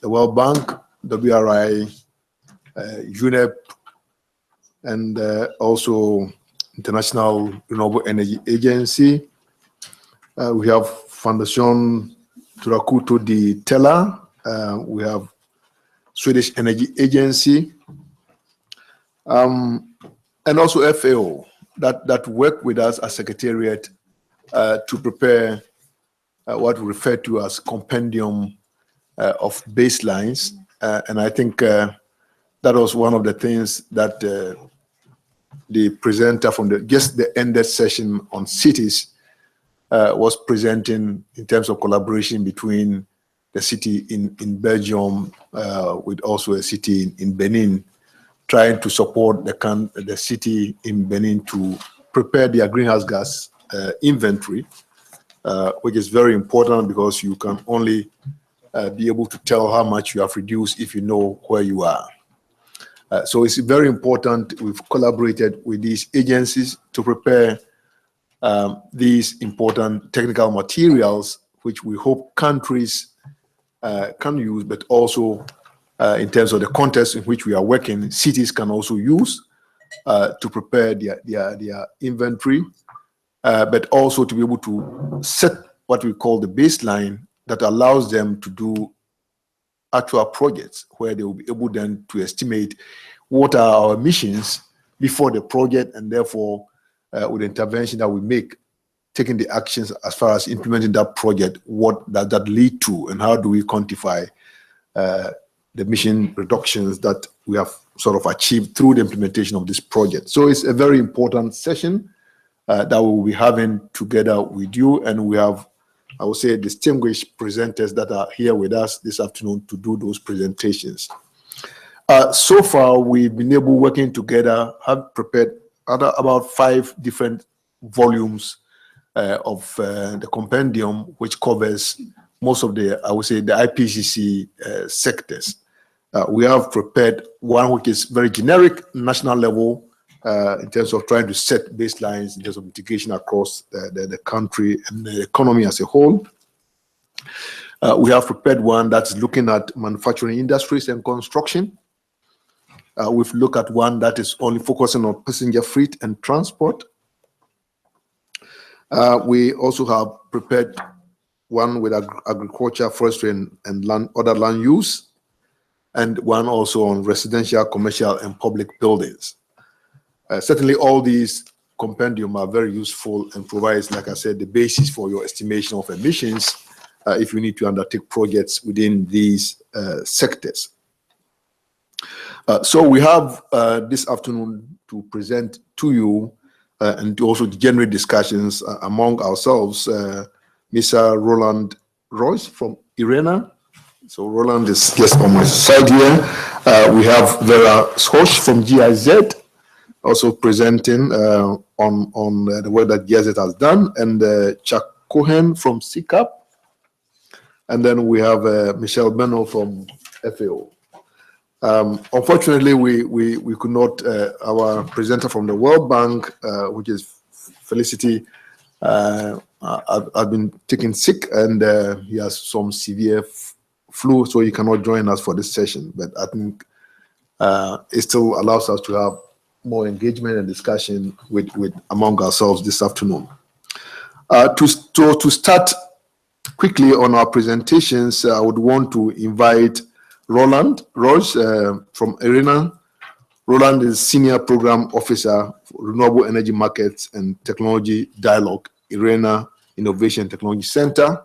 the World Bank, WRI, UNEP, and also International Renewable Energy Agency. We have Foundation Turakuto di Tella. We have Swedish Energy Agency, and also FAO that work with us as Secretariat to prepare what we refer to as Compendium of baselines. And I think that was one of the things that the presenter from the ended session on cities was presenting in terms of collaboration between the city in Belgium with also a city in Benin, trying to support the city in Benin to prepare their greenhouse gas inventory, which is very important because you can only be able to tell how much you have reduced if you know where you are. So it's very important. We've collaborated with these agencies to prepare these important technical materials, which we hope countries can use, but also in terms of the context in which we are working, cities can also use to prepare their inventory, but also to be able to set what we call the baseline that allows them to do actual projects where they will be able then to estimate what are our emissions before the project, and therefore with the intervention that we make, taking the actions as far as implementing that project, what does that lead to, and how do we quantify the emission reductions that we have sort of achieved through the implementation of this project. So it's a very important session that we will be having together with you, and we have, I would say, distinguished presenters that are here with us this afternoon to do those presentations. So far, we've been able, working together, have prepared about 5 different volumes of the compendium, which covers most of the, I would say, the IPCC sectors. We have prepared one which is very generic, national level, in terms of trying to set baselines in terms of mitigation across the country and the economy as a whole. We have prepared one that's looking at manufacturing industries and construction. We've looked at one that is only focusing on passenger freight and transport. We also have prepared one with agriculture, forestry, and other land use, and one also on residential, commercial, and public buildings. Certainly, all these compendium are very useful and provides, like I said, the basis for your estimation of emissions if you need to undertake projects within these sectors. So we have this afternoon to present to you and to also generate discussions among ourselves, Mr. Roland Royce from IRENA. So Roland is just on my side here. We have Vera Schoch from GIZ, also presenting on the work that GIZ has done, and Chuck Cohen from CCAP. And then we have Michelle Beno from FAO. Unfortunately, we could not, our presenter from the World Bank, which is Felicity, I've been taken sick, and he has some severe flu, so he cannot join us for this session. But I think it still allows us to have more engagement and discussion with among ourselves this afternoon. To start quickly on our presentations, I would want to invite Roland Roche from IRENA. Roland is Senior Program Officer for Renewable Energy Markets and Technology Dialogue, IRENA Innovation Technology Center.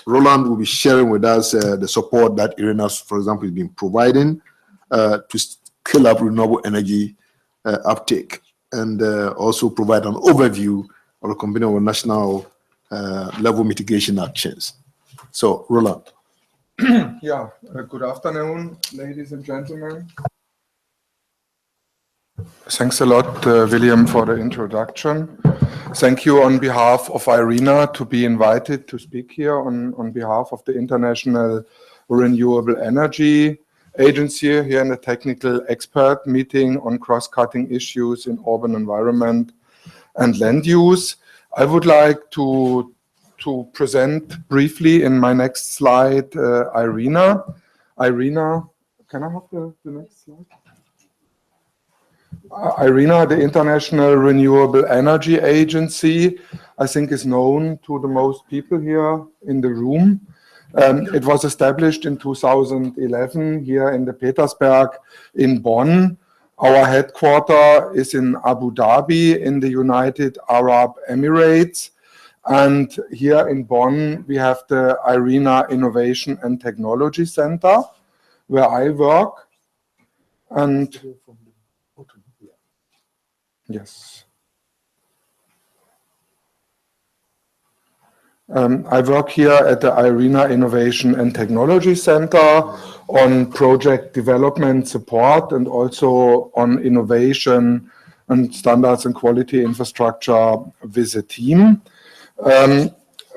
Roland will be sharing with us the support that IRENA, for example, has been providing to scale up renewable energy uptake, and also provide an overview of the Compendium of national level mitigation actions. So, Roland. Yeah, good afternoon, ladies and gentlemen. Thanks a lot, William, for the introduction. Thank you on behalf of IRENA to be invited to speak here on behalf of the International Renewable Energy Agency here in the technical expert meeting on cross-cutting issues in urban environment and land use. I would like to to present briefly in my next slide Irina. Irina, can I have the next slide? IRENA, the International Renewable Energy Agency, I think is known to the most people here in the room. It was established in 2011 here in the Petersberg in Bonn. Our headquarters is in Abu Dhabi in the United Arab Emirates. And here in Bonn, we have the IRENA Innovation and Technology Center, where I work. And yes. I work here at the IRENA Innovation and Technology Center on project development support and also on innovation and standards and quality infrastructure with a team.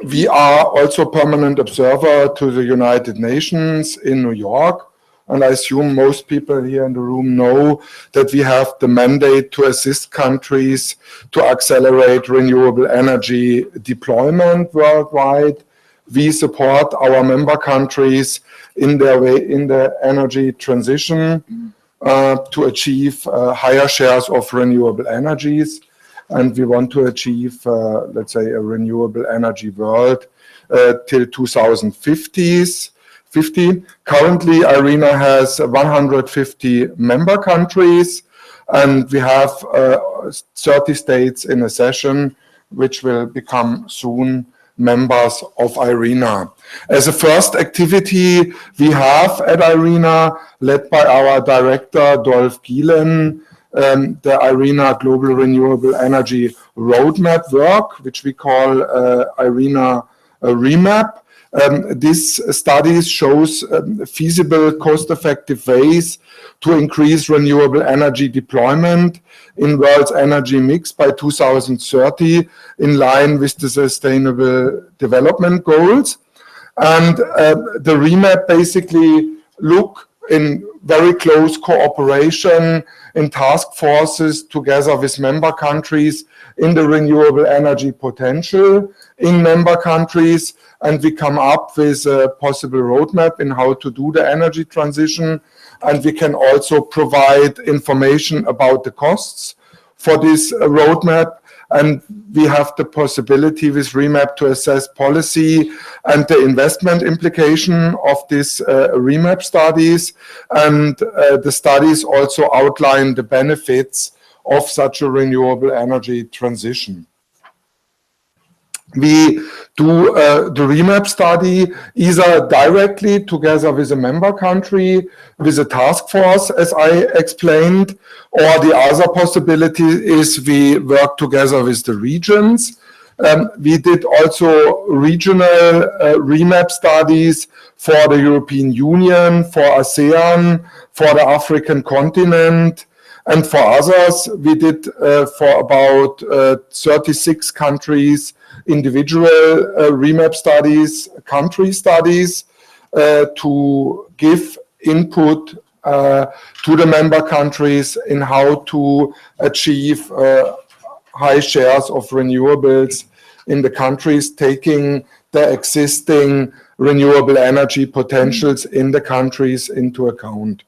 We are also permanent observer to the United Nations in New York. And I assume most people here in the room know that we have the mandate to assist countries to accelerate renewable energy deployment worldwide. We support our member countries in their way in the energy transition to achieve higher shares of renewable energies. And we want to achieve, let's say, a renewable energy world till 2050. Currently, IRENA has 150 member countries, and we have 30 states in a session, which will become soon members of IRENA. As a first activity we have at IRENA, led by our director, Dolph Gielen, the IRENA Global Renewable Energy Roadmap work, which we call IRENA Remap. This study shows feasible, cost-effective ways to increase renewable energy deployment in world's energy mix by 2030 in line with the Sustainable Development Goals. And the Remap basically look in very close cooperation in task forces together with member countries in the renewable energy potential in member countries, and we come up with a possible roadmap in how to do the energy transition, and we can also provide information about the costs for this roadmap, and we have the possibility with Remap to assess policy and the investment implication of these Remap studies, and the studies also outline the benefits of such a renewable energy transition. We do the Remap study either directly together with a member country, with a task force, as I explained, or the other possibility is we work together with the regions. We did also regional Remap studies for the European Union, for ASEAN, for the African continent, and for others. We did for about 36 countries individual Remap studies, country studies, to give input to the member countries in how to achieve high shares of renewables in the countries, taking the existing renewable energy potentials in the countries into account.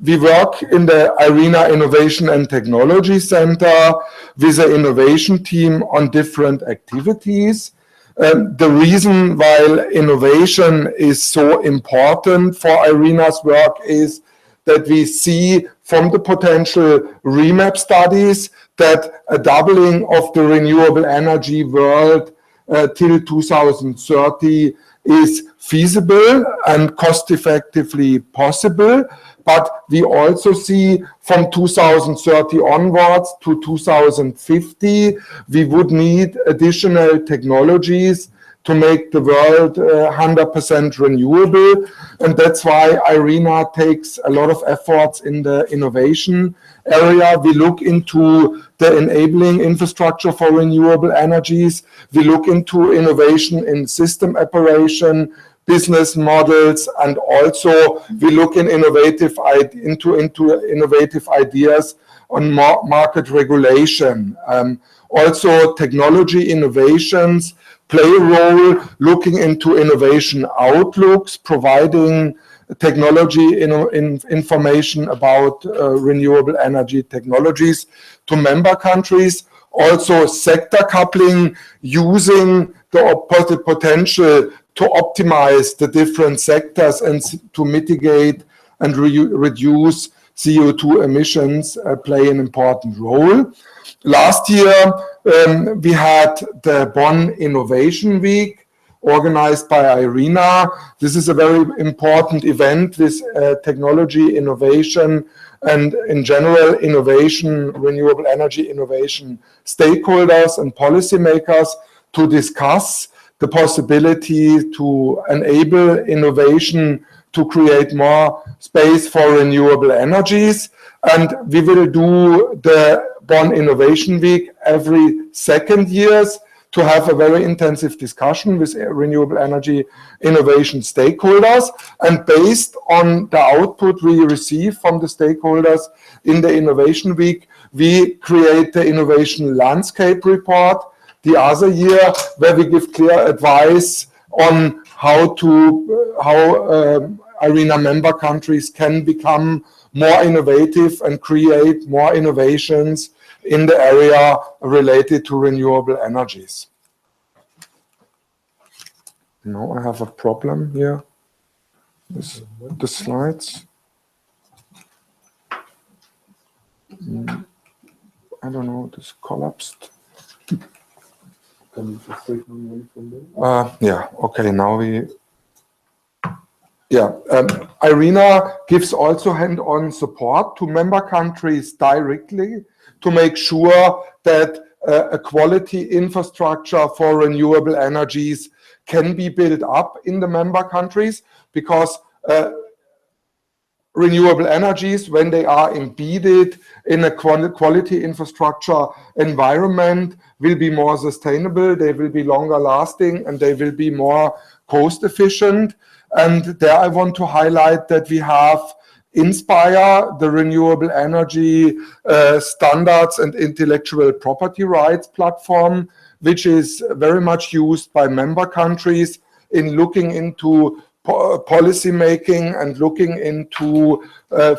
We work in the IRENA Innovation and Technology Center with an innovation team on different activities. The reason why innovation is so important for IRENA's work is that we see from the potential Remap studies that a doubling of the renewable energy world till 2030 is feasible and cost-effectively possible. But we also see from 2030 onwards to 2050, we would need additional technologies to make the world 100% renewable. And that's why IRENA takes a lot of efforts in the innovation area. We look into the enabling infrastructure for renewable energies. We look into innovation in system operation, business models, and also we look in innovative ideas on market regulation. Also, technology innovations play a role, looking into innovation outlooks, providing technology information about renewable energy technologies to member countries. Also, sector coupling, using the potential to optimize the different sectors and to mitigate and reduce CO2 emissions play an important role. Last year, we had the Bonn Innovation Week organized by IRENA. This is a very important event with technology innovation and in general innovation, renewable energy innovation stakeholders and policymakers to discuss the possibility to enable innovation to create more space for renewable energies. And we will do the Bonn Innovation Week every 2 years to have a very intensive discussion with renewable energy innovation stakeholders. And based on the output we receive from the stakeholders in the Innovation Week, we create the Innovation Landscape Report the other year, where we give clear advice on how IRENA member countries can become more innovative and create more innovations in the area related to renewable energies. Now I have a problem here with the slides. I don't know, this collapsed. Can you just take one from there? Yeah, okay, now we... Yeah, IRENA gives also hand-on support to member countries directly to make sure that a quality infrastructure for renewable energies can be built up in the member countries, because renewable energies, when they are embedded in a quality infrastructure environment, will be more sustainable, they will be longer lasting, and they will be more cost efficient. And there I want to highlight that we have Inspire, the renewable energy standards and intellectual property rights platform, which is very much used by member countries in looking into policy making and looking into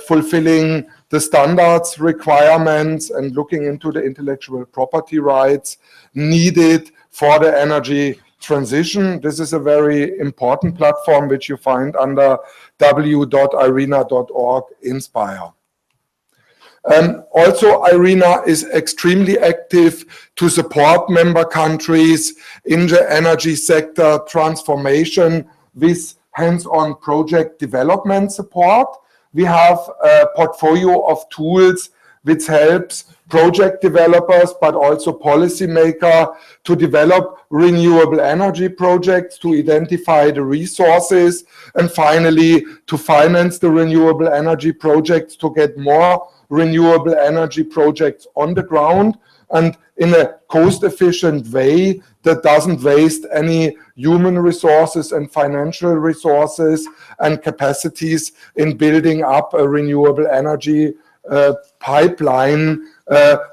fulfilling the standards requirements and looking into the intellectual property rights needed for the energy transition. This is a very important platform which you find under w.irena.org/inspire. Also, IRENA is extremely active to support member countries in the energy sector transformation with hands-on project development support. We have a portfolio of tools which helps project developers, but also policymakers to develop renewable energy projects, to identify the resources, and finally to finance the renewable energy projects to get more renewable energy projects on the ground and in a cost-efficient way that doesn't waste any human resources and financial resources and capacities in building up a renewable energy pipeline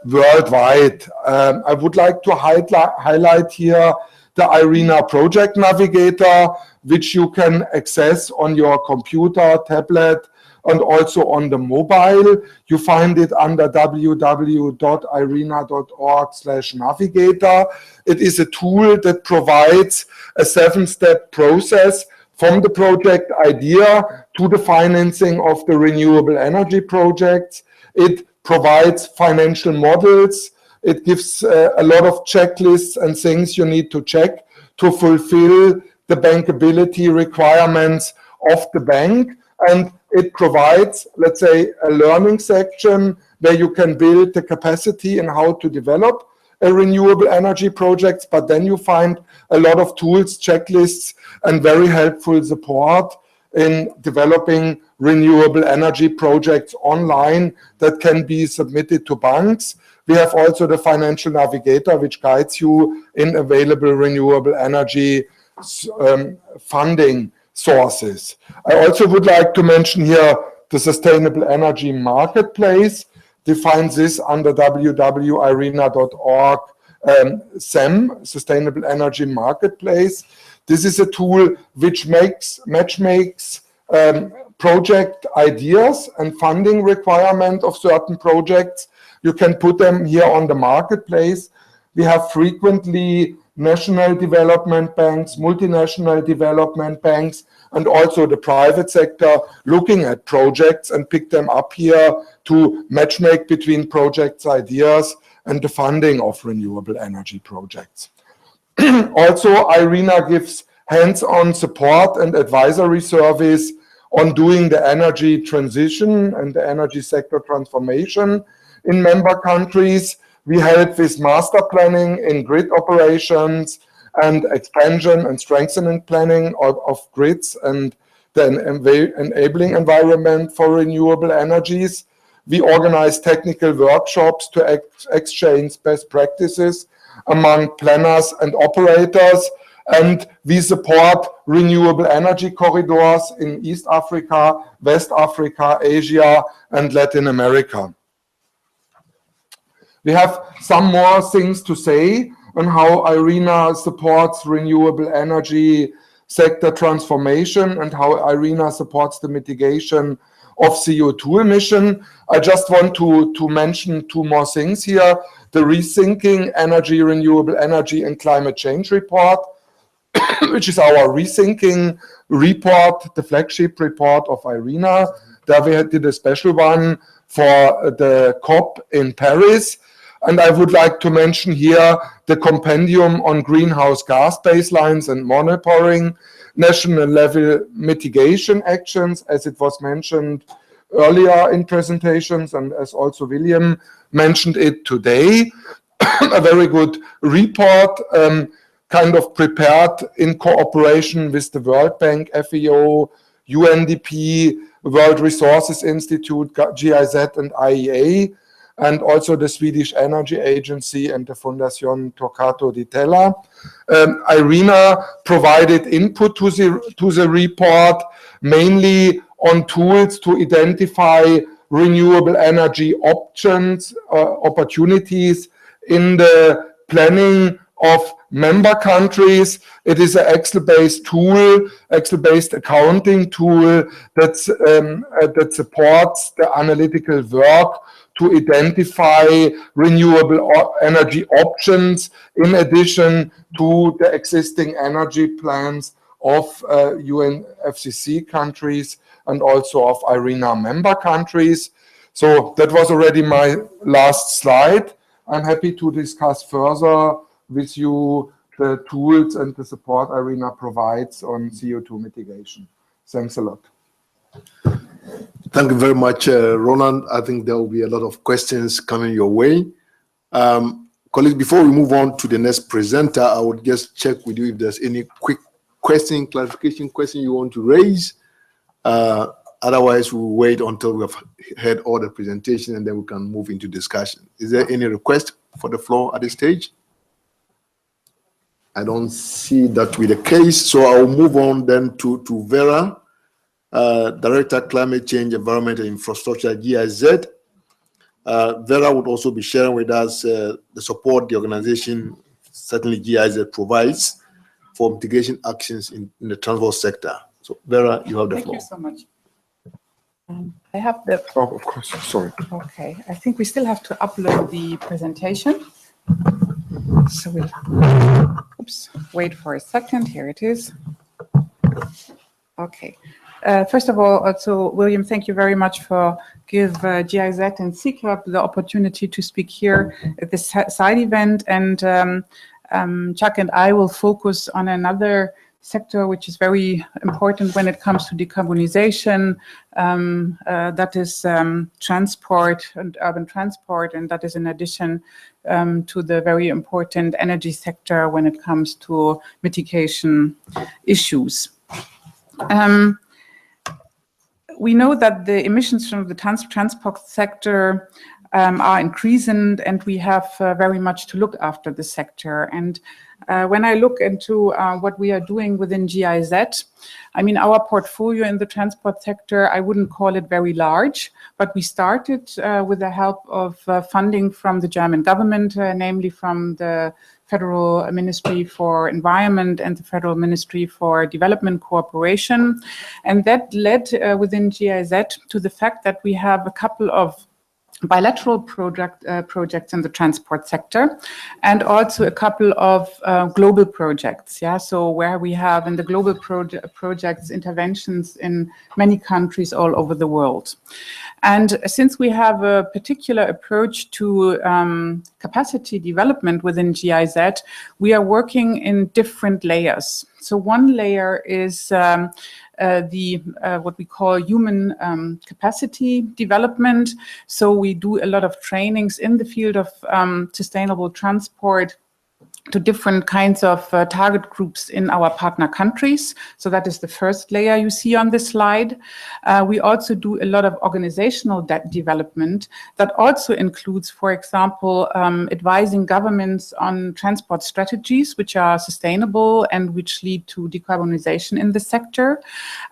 worldwide. I would like to highlight here the IRENA Project Navigator, which you can access on your computer, tablet, and also on the mobile. You find it under www.irena.org/navigator. It is a tool that provides a 7-step process from the project idea to the financing of the renewable energy projects. It provides financial models. It gives a lot of checklists and things you need to check to fulfill the bankability requirements of the bank. And it provides, let's say, a learning section where you can build the capacity and how to develop a renewable energy projects. But then you find a lot of tools, checklists, and very helpful support in developing renewable energy projects online that can be submitted to banks. We have also the Financial Navigator, which guides you in available renewable energy funding sources. I also would like to mention here the Sustainable Energy Marketplace. defines this under www.irena.org SEM, Sustainable Energy Marketplace. This is a tool which matchmakes project ideas and funding requirement of certain projects. You can put them here on the marketplace. We have frequently national development banks, multinational development banks, and also the private sector looking at projects and pick them up here to matchmake between projects' ideas and the funding of renewable energy projects. Also, IRENA gives hands-on support and advisory service on doing the energy transition and the energy sector transformation in member countries. We help with master planning in grid operations and expansion and strengthening planning of grids and the enabling environment for renewable energies. We organize technical workshops to exchange best practices among planners and operators, and we support renewable energy corridors in East Africa, West Africa, Asia, and Latin America. We have some more things to say on how IRENA supports renewable energy sector transformation and how IRENA supports the mitigation of CO2 emission. I just want to mention two more things here. The Rethinking Energy, Renewable Energy and Climate Change report, which is our Rethinking report, the flagship report of IRENA. There we did a special one for the COP in Paris. And I would like to mention here the Compendium on greenhouse gas baselines and monitoring, national level mitigation actions, as it was mentioned earlier in presentations, and as also William mentioned it today. A very good report, kind of prepared in cooperation with the World Bank, FAO, UNDP, World Resources Institute, GIZ and IEA, and also the Swedish Energy Agency and the Fondazione Torquato di Tella. IRENA provided input to the report, mainly on tools to identify renewable energy options, opportunities in the planning of member countries. It is an Excel-based tool, Excel-based accounting tool that supports the analytical work to identify renewable energy options in addition to the existing energy plans of UNFCCC countries and also of IRENA member countries. So that was already my last slide. I'm happy to discuss further with you the tools and the support IRENA provides on CO2 mitigation. Thanks a lot. Thank you very much, Roland. I think there will be a lot of questions coming your way. Colleagues, before we move on to the next presenter, I would just check with you if there's any quick question, clarification question you want to raise. Otherwise, we'll wait until we've heard all the presentation and then we can move into discussion. Is there any request for the floor at this stage? I don't see that with the case, so I'll move on then to Vera, Director Climate Change, Environment and Infrastructure, GIZ. Vera would also be sharing with us the support the organization, certainly GIZ, provides for mitigation actions in the transport sector. So Vera, you have the floor. Thank you so much. I have the... Oh, of course, sorry. Okay, I think we still have to upload the presentation. So we'll, oops, wait for a second. Here it is. Okay. First of all, also, William, thank you very much for give GIZ and CCAP the opportunity to speak here at this side event. And Chuck and I will focus on another sector which is very important when it comes to decarbonization, that is transport and urban transport, and that is in addition to the very important energy sector when it comes to mitigation issues. We know that the emissions from the transport sector are increasing, and we have very much to look after the sector. And When I look into what we are doing within GIZ, I mean, our portfolio in the transport sector, I wouldn't call it very large, but we started with the help of funding from the German government, namely from the Federal Ministry for Environment and the Federal Ministry for Development Cooperation. And that led within GIZ to the fact that we have a couple of bilateral projects in the transport sector, and also a couple of global projects. Yeah, so where we have in the global projects interventions in many countries all over the world. And since we have a particular approach to capacity development within GIZ, we are working in different layers. So one layer is what we call human capacity development. So we do a lot of trainings in the field of sustainable transport to different kinds of target groups in our partner countries. So that is the first layer you see on this slide. We also do a lot of organizational development that also includes, for example, advising governments on transport strategies which are sustainable and which lead to decarbonization in the sector.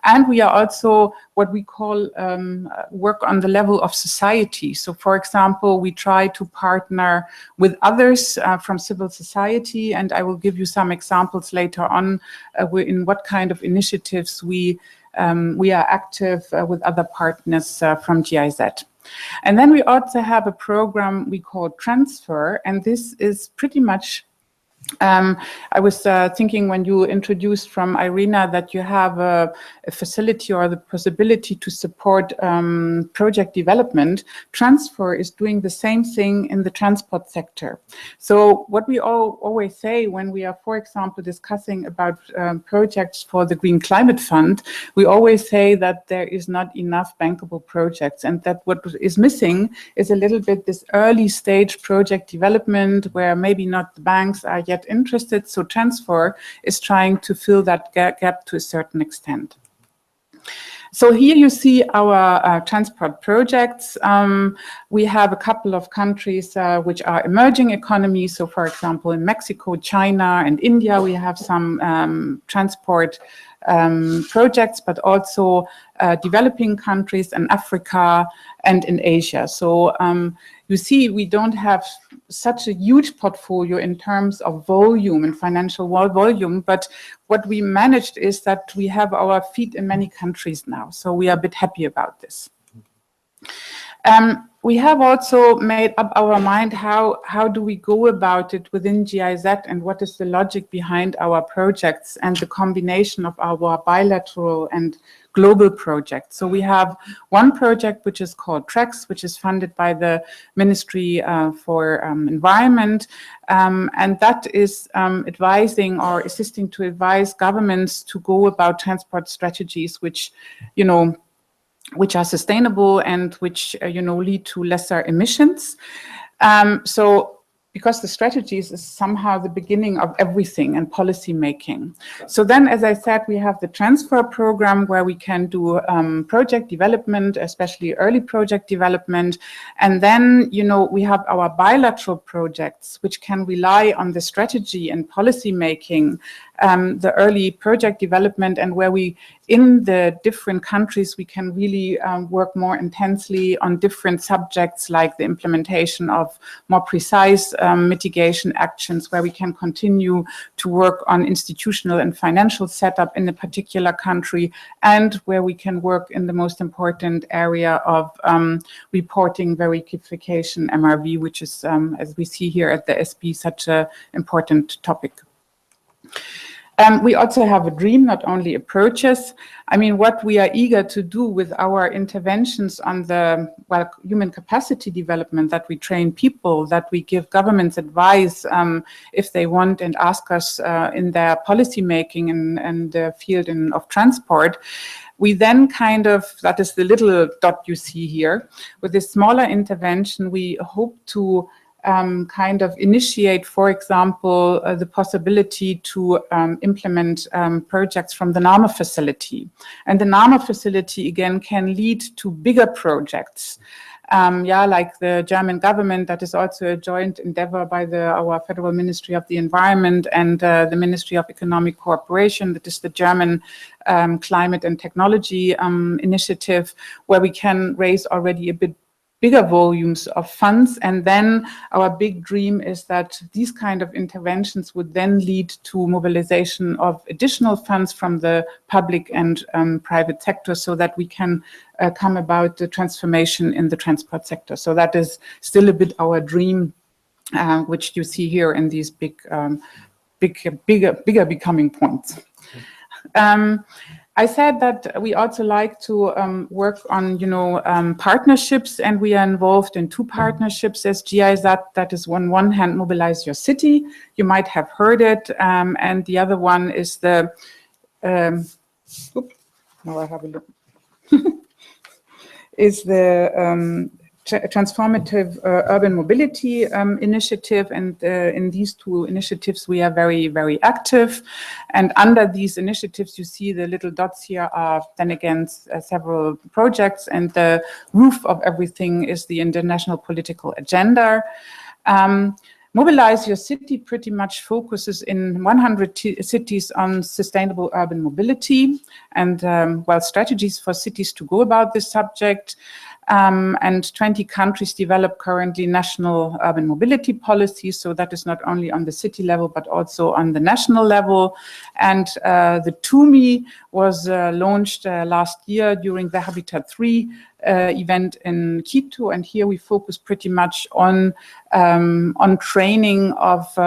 And we are also what we call work on the level of society. So, for example, we try to partner with others from civil society, and I will give you some examples later on in what kind of initiatives we are active with other partners from GIZ. And then we also have a program we call Transfer, and this is pretty much I was thinking when you introduced from Irina that you have a facility or the possibility to support project development. Transfer is doing the same thing in the transport sector. So what we always say when we are, for example, discussing about projects for the Green Climate Fund, we always say that there is not enough bankable projects, and that what is missing is a little bit this early stage project development where maybe not the banks are yet interested. So Transfer is trying to fill that gap to a certain extent. So here you see our transport projects. We have a couple of countries which are emerging economies. So for example, in Mexico, China, and India, we have some transport projects, but also developing countries in Africa and in Asia. So you see, we don't have such a huge portfolio in terms of volume and financial volume, but what we managed is that we have our feet in many countries now. So we are a bit happy about this. We have also made up our mind how do we go about it within GIZ, and what is the logic behind our projects and the combination of our bilateral and global projects. So we have one project which is called TREX, which is funded by the Ministry for Environment, and that is advising or assisting to advise governments to go about transport strategies which, you know, which are sustainable and which, lead to lesser emissions. So because the strategies is somehow the beginning of everything and policy making. So then, as I said, we have the Transfer program where we can do project development, especially early project development. And then, we have our bilateral projects, which can rely on the strategy and policy making, the early project development, and where we, in the different countries, we can really work more intensely on different subjects like the implementation of more precise mitigation actions, where we can continue to work on institutional and financial setup in a particular country, and where we can work in the most important area of reporting verification, MRV, which is, as we see here at the SB, such an important topic. We also have a dream, not only approaches. I mean, what we are eager to do with our interventions on the human capacity development, that we train people, that we give governments advice if they want and ask us in their policy making and the field of transport. We then that is the little dot you see here, with this smaller intervention, we hope to initiate, for example, the possibility to implement projects from the NAMA facility. And the NAMA facility, again, can lead to bigger projects. like the German government, that is also a joint endeavor by our Federal Ministry of the Environment and the Ministry of Economic Cooperation, that is the German Climate and Technology Initiative, where we can raise already a bit bigger volumes of funds. And then our big dream is that these kind of interventions would then lead to mobilization of additional funds from the public and private sector, so that we can come about the transformation in the transport sector. So that is still a bit our dream, which you see here in these bigger becoming points. I said that we also like to work on, partnerships, and we are involved in 2 partnerships as GIZ. That is on one hand, Mobilize Your City. You might have heard it, and the other one is the. Now I have a look. Is the Transformative Urban Mobility Initiative, and in these 2 initiatives we are very, very active. And under these initiatives, you see the little dots here are then again several projects, and the roof of everything is the international political agenda. Mobilize Your City pretty much focuses in 100 cities on sustainable urban mobility and strategies for cities to go about this subject. And 20 countries develop currently national urban mobility policies. So that is not only on the city level, but also on the national level. And the TUMI was launched last year during the Habitat 3 event in Quito. And here we focus pretty much on training of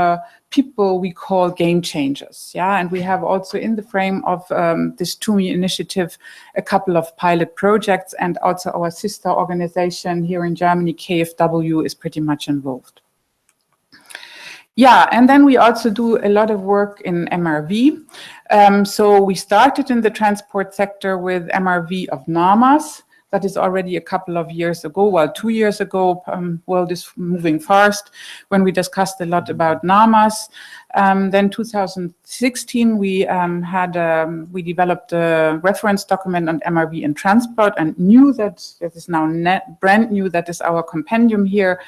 people we call game changers. Yeah, and we have also in the frame of this TUMI initiative a couple of pilot projects, and also our sister organization here in Germany, KfW, is pretty much involved. Yeah, and then we also do a lot of work in MRV. So we started in the transport sector with MRV of NAMAS. That is already a couple of years ago, 2 years ago. World is moving fast when we discussed a lot about NAMAS. Then 2016, we developed a reference document on MRV in transport, and knew that is now brand new. That is our compendium here.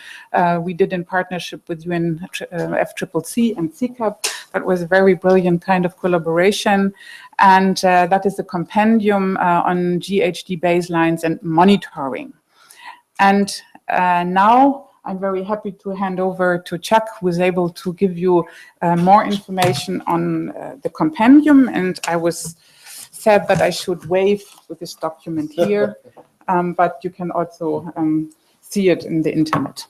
We did in partnership with UNFCCC and CCAP. That was a very brilliant kind of collaboration. And that is a compendium on GHG baselines and monitoring. And now I'm very happy to hand over to Chuck, who is able to give you more information on the compendium. And I was said that I should wave with this document here, but you can also see it in the internet.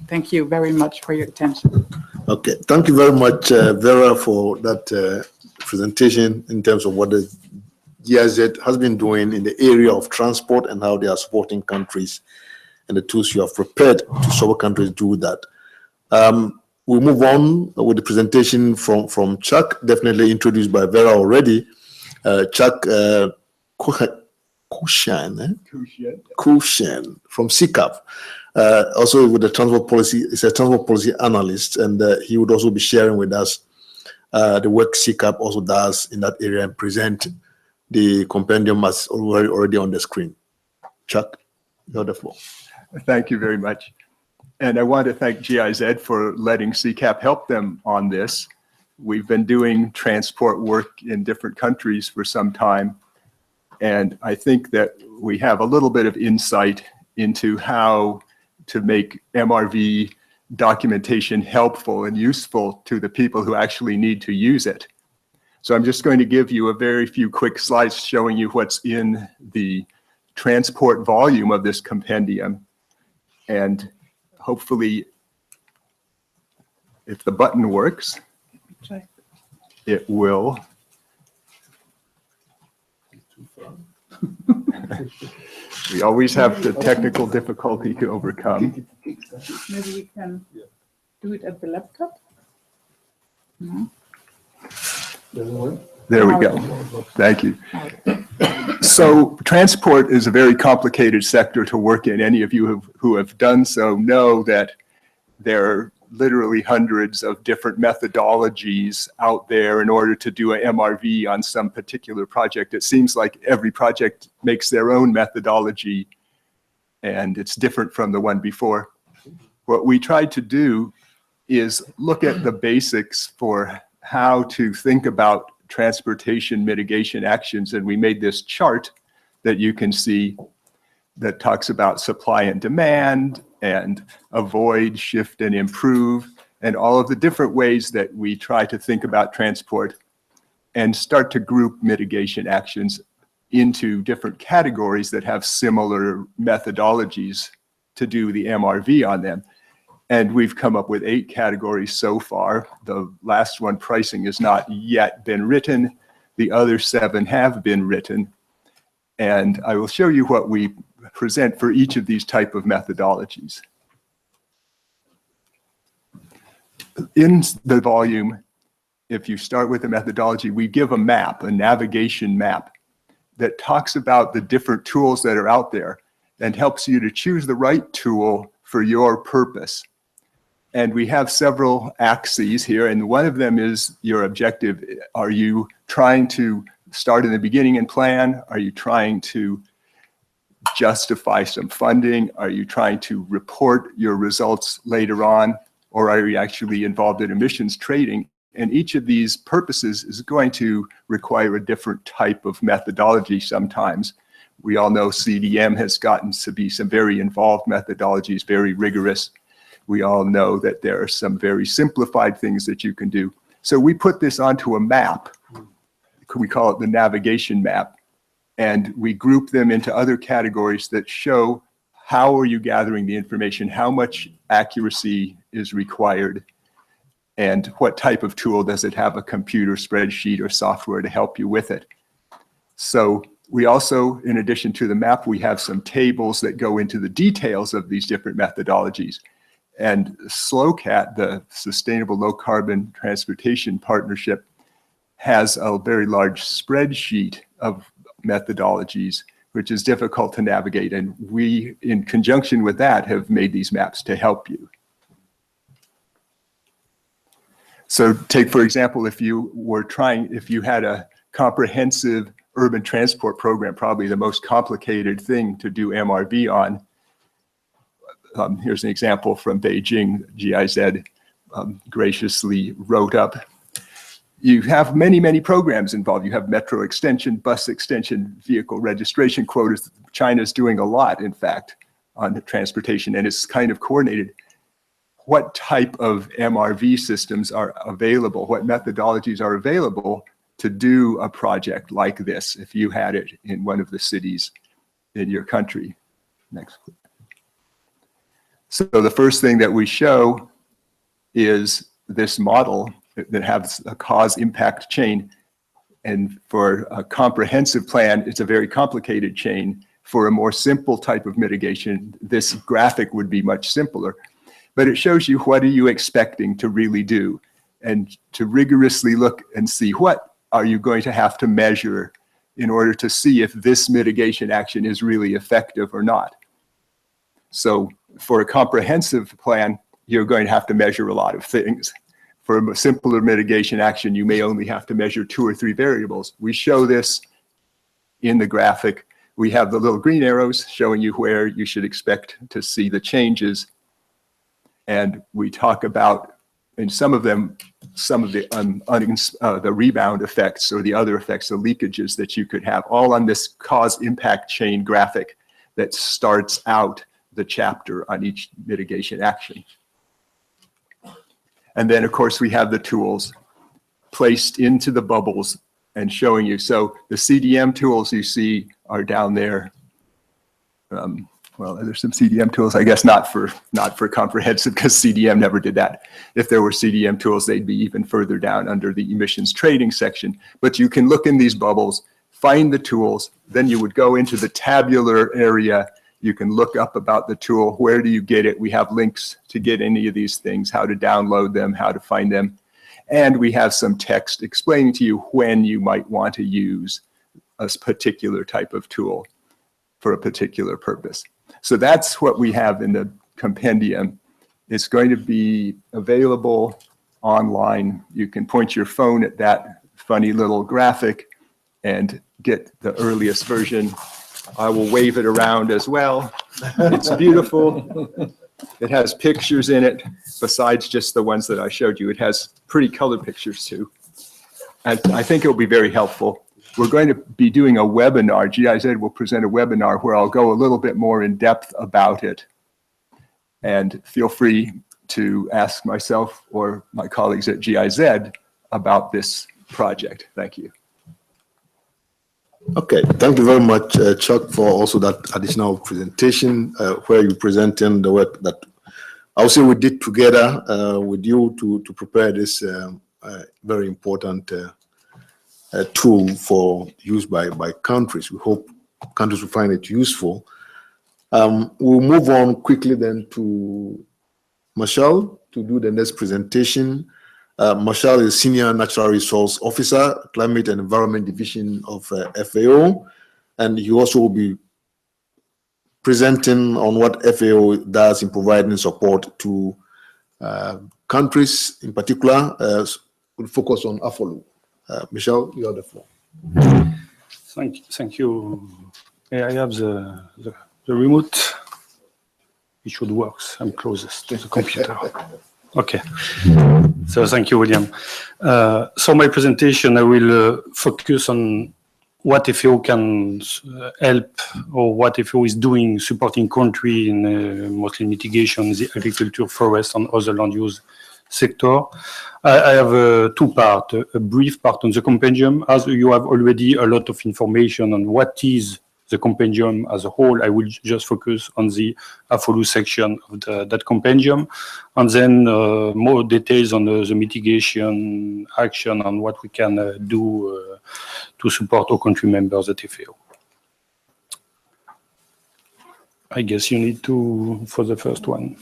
Thank you very much for your attention. Okay, thank you very much, Vera, for that presentation in terms of what the GIZ has been doing in the area of transport and how they are supporting countries and the tools you have prepared to support countries do that. We'll move on with the presentation from Chuck, definitely introduced by Vera already. Chuck Kushan from CCAP. Also with the transport policy, it's a transport policy analyst, and he would also be sharing with us the work CCAP also does in that area and present the compendium as already on the screen. Chuck, you have the floor. Thank you very much. And I want to thank GIZ for letting CCAP help them on this. We've been doing transport work in different countries for some time, and I think that we have a little bit of insight into how to make MRV documentation helpful and useful to the people who actually need to use it. So I'm just going to give you a very few quick slides showing you what's in the transport volume of this compendium. And hopefully, if the button works, it will. We always have the technical difficulty to overcome. Maybe we can do it at the laptop. No. There we go. Thank you. So transport is a very complicated sector to work in. Any of you who have done so know that there are literally hundreds of different methodologies out there in order to do an MRV on some particular project. It seems like every project makes their own methodology, and it's different from the one before. What we tried to do is look at the basics for how to think about transportation mitigation actions, and we made this chart that you can see that talks about supply and demand and avoid, shift, and improve, and all of the different ways that we try to think about transport and start to group mitigation actions into different categories that have similar methodologies to do the MRV on them. And we've come up with 8 categories so far. The last one, pricing, has not yet been written. The other 7 have been written. And I will show you what we present for each of these type of methodologies. In the volume, if you start with the methodology, we give a map, a navigation map, that talks about the different tools that are out there and helps you to choose the right tool for your purpose. And we have several axes here, and one of them is your objective. Are you trying to start in the beginning and plan? Are you trying to justify some funding? Are you trying to report your results later on? Or are you actually involved in emissions trading? And each of these purposes is going to require a different type of methodology sometimes. We all know CDM has gotten to be some very involved methodologies, very rigorous. We all know that there are some very simplified things that you can do. So we put this onto a map. We call it the navigation map. And we group them into other categories that show how are you gathering the information, how much accuracy is required, and what type of tool does it have, a computer, spreadsheet, or software to help you with it. So we also, in addition to the map, we have some tables that go into the details of these different methodologies. And SLOCAT, the Sustainable Low Carbon Transportation Partnership, has a very large spreadsheet of methodologies, which is difficult to navigate. And we, in conjunction with that, have made these maps to help you. So take, for example, if you had a comprehensive urban transport program, probably the most complicated thing to do MRV on. Here's an example from Beijing, GIZ graciously wrote up. You have many, many programs involved. You have metro extension, bus extension, vehicle registration quotas. China's doing a lot, in fact, on transportation, and it's kind of coordinated. What type of MRV systems are available? What methodologies are available to do a project like this if you had it in one of the cities in your country? Next. So the first thing that we show is this model that has a cause-impact chain. And for a comprehensive plan, it's a very complicated chain. For a more simple type of mitigation, this graphic would be much simpler. But it shows you what are you expecting to really do, and to rigorously look and see what are you going to have to measure in order to see if this mitigation action is really effective or not. So for a comprehensive plan, you're going to have to measure a lot of things. For a simpler mitigation action, you may only have to measure 2 or 3 variables. We show this in the graphic. We have the little green arrows showing you where you should expect to see the changes. And we talk about, in some of them, some of the rebound effects or the other effects, the leakages that you could have, all on this cause-impact chain graphic that starts out the chapter on each mitigation action. And then, of course, we have the tools placed into the bubbles and showing you. So the CDM tools you see are down there. Well, there's some CDM tools, I guess not for comprehensive, because CDM never did that. If there were CDM tools, they'd be even further down under the emissions trading section. But you can look in these bubbles, find the tools, then you would go into the tabular area. You can look up about the tool. Where do you get it? We have links to get any of these things, how to download them, how to find them. And we have some text explaining to you when you might want to use a particular type of tool for a particular purpose. So that's what we have in the compendium. It's going to be available online. You can point your phone at that funny little graphic and get the earliest version. I will wave it around as well. It's beautiful. It has pictures in it, besides just the ones that I showed you. It has pretty color pictures too. And I think it'll be very helpful. We're going to be doing a webinar. GIZ will present a webinar where I'll go a little bit more in depth about it. And feel free to ask myself or my colleagues at GIZ about this project. Thank you. Okay, thank you very much, Chuck, for also that additional presentation where you presenting the work that I would say we did together with you to prepare this very important tool for use by countries. We hope countries will find it useful. We'll move on quickly then to Marshall to do the next presentation. Marshall is Senior Natural Resource Officer, Climate and Environment Division of FAO, and he also will be presenting on what FAO does in providing support to countries, in particular, with focus on AFOLU. Michel, you have the floor. Thank you. I have the remote. It should work. I'm closest to the computer. Okay. So thank you, William. So my presentation, I will focus on what FAO can help or what FAO is doing, supporting country in mostly mitigation, the agriculture, forest, and other land use sector. I have two parts, a brief part on the compendium. As you have already a lot of information on what is the compendium as a whole, I will just focus on the AFOLU section of that compendium, and then more details on the mitigation action and what we can do to support our country members at FAO. I guess you need to, for the first one.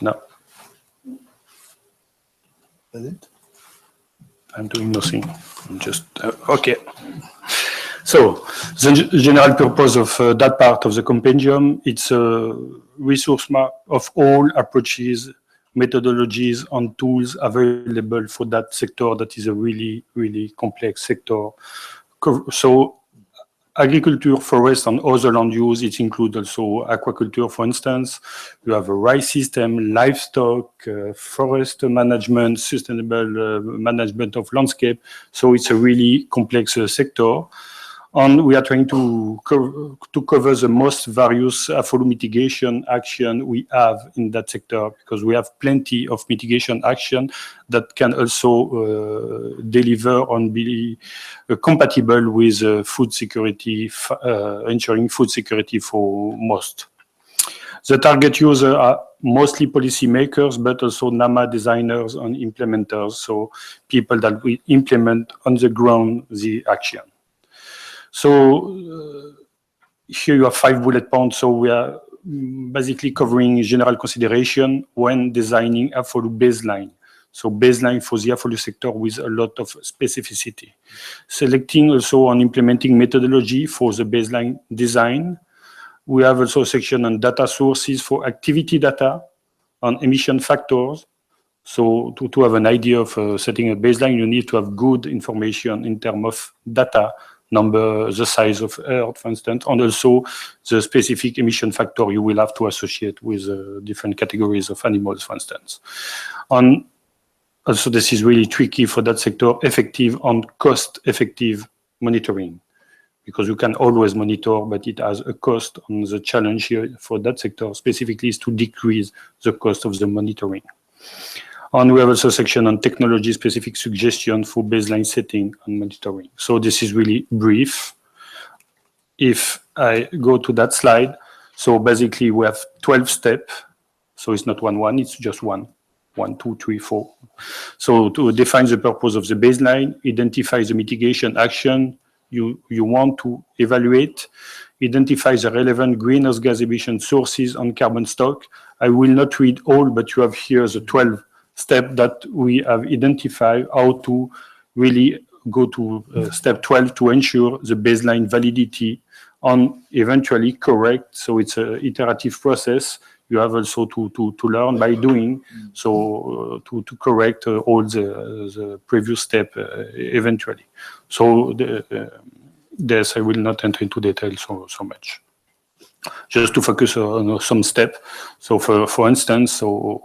No. Is it? I'm doing nothing. I'm just, okay. So the general purpose of that part of the compendium, it's a resource map of all approaches, methodologies, and tools available for that sector that is a really, really complex sector. So agriculture, forest, and other land use, it includes also aquaculture, for instance. You have a rice system, livestock, forest management, sustainable management of landscape. So it's a really complex sector. And we are trying to cover the most various AFOLU mitigation action we have in that sector, because we have plenty of mitigation action that can also deliver and be compatible with food security, ensuring food security for most. The target users are mostly policymakers, but also NAMA designers and implementers, so people that will implement on the ground the action. So here you have 5 bullet points. So we are basically covering general consideration when designing AFOLU baseline. So baseline for the AFOLU sector with a lot of specificity. Selecting also on implementing methodology for the baseline design. We have also a section on data sources for activity data, on emission factors. So to have an idea of setting a baseline, you need to have good information in terms of data, number, the size of Earth, for instance, and also the specific emission factor you will have to associate with different categories of animals, for instance. And also, this is really tricky for that sector, effective and cost-effective monitoring, because you can always monitor, but it has a cost, and the challenge here for that sector specifically is to decrease the cost of the monitoring. And we have also a section on technology-specific suggestions for baseline setting and monitoring. So this is really brief. If I go to that slide, so basically we have 12 steps. So it's not 1, it's just 1, 2, 3, 4. So to define the purpose of the baseline, identify the mitigation action you want to evaluate, identify the relevant greenhouse gas emission sources and carbon stock. I will not read all, but you have here the 12 step that we have identified how to really go to step 12 to ensure the baseline validity and eventually correct. So it's an iterative process. you have also to learn by doing, so to correct all the previous step eventually. So this I will not enter into detail so much. Just to focus on some step. So for instance, so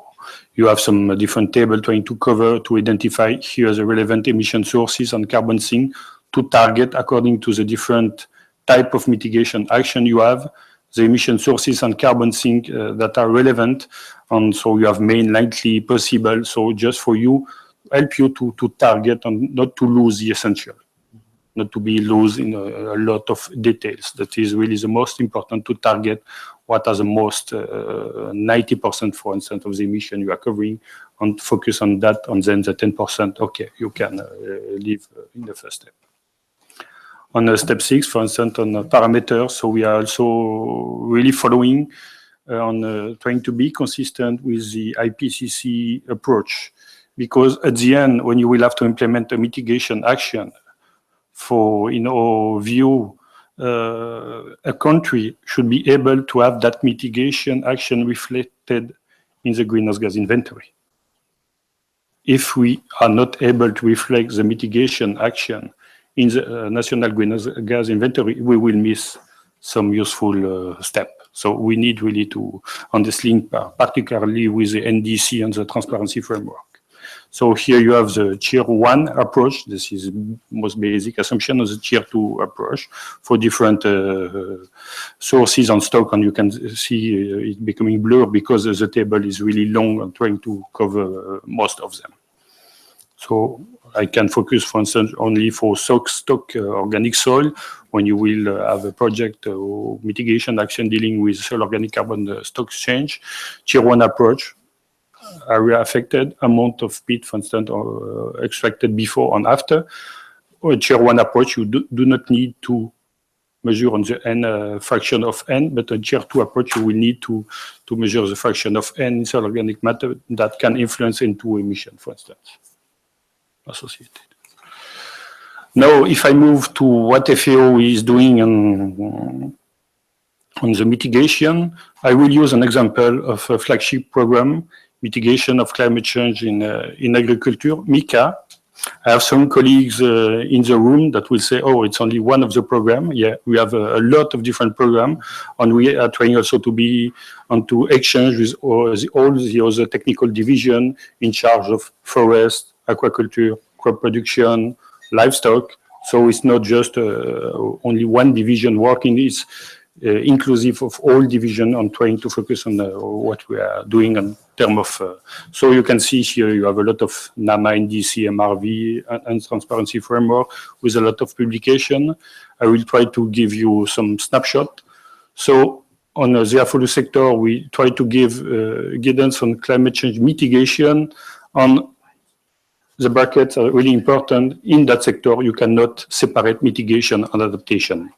you have some different table trying to cover to identify here the relevant emission sources and carbon sink to target according to the different type of mitigation action you have, the emission sources and carbon sink that are relevant. And so you have main likely possible. So just for you, help you to target and not to lose the essential, not to be loose in a lot of details. That is really the most important, to target what are the most 90%, for instance, of the emission you are covering, and focus on that, and then the 10%, okay, you can leave in the first step. On step 6, for instance, on parameters, so we are also really following on trying to be consistent with the IPCC approach, because at the end, when you will have to implement a mitigation action, for, in our view, a country should be able to have that mitigation action reflected in the greenhouse gas inventory. If we are not able to reflect the mitigation action in the national greenhouse gas inventory, we will miss some useful step. So we need really to, on this link, particularly with the NDC and the transparency framework. So here you have the tier 1 approach. This is most basic assumption of the tier 2 approach for different sources on stock, and you can see it becoming blurred because the table is really long and trying to cover most of them. So I can focus, for instance, only for stock organic soil. When you will have a project or mitigation action dealing with soil organic carbon stock exchange, tier 1 approach, area affected, amount of peat, for instance, or extracted before and after. Or tier 1 approach, you do not need to measure on the N fraction of N, but a tier 2 approach, you will need to measure the fraction of N in soil organic matter that can influence into emission, for instance, associated. Now, if I move to what FAO is doing on the mitigation, I will use an example of a flagship program, Mitigation of Climate Change in Agriculture, MICA. I have some colleagues in the room that will say, oh, it's only one of the programs. Yeah, we have a lot of different programs, and we are trying also to be and to exchange with all the other technical division in charge of forest, aquaculture, crop production, livestock. So it's not just only one division working. It's inclusive of all division on trying to focus on what we are doing in terms of. So you can see here you have a lot of NAMA, NDC, MRV, and transparency framework with a lot of publication. I will try to give you some snapshot. So on the AFOLU sector, we try to give guidance on climate change mitigation. On the brackets are really important. In that sector, you cannot separate mitigation and adaptation.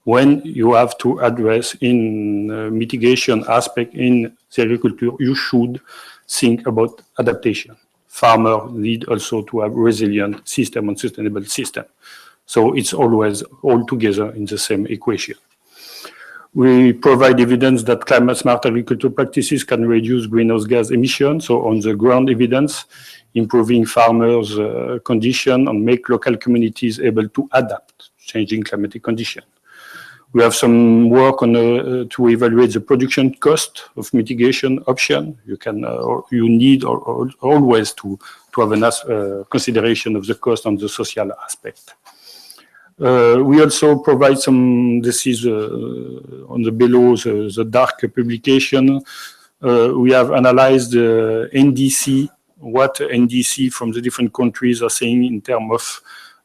When you have to address in mitigation aspect in the agriculture, you should think about adaptation. Farmers need also to have resilient system and sustainable system. So it's always all together in the same equation. We provide evidence that climate-smart agricultural practices can reduce greenhouse gas emissions. So on the ground evidence, improving farmers' condition and make local communities able to adapt changing climatic conditions. We have some work on to evaluate the production cost of mitigation option. You can, you need always to have a consideration of the cost and the social aspect. We also provide some, this is on the below, the dark publication. We have analyzed the NDC, what NDC from the different countries are saying in terms of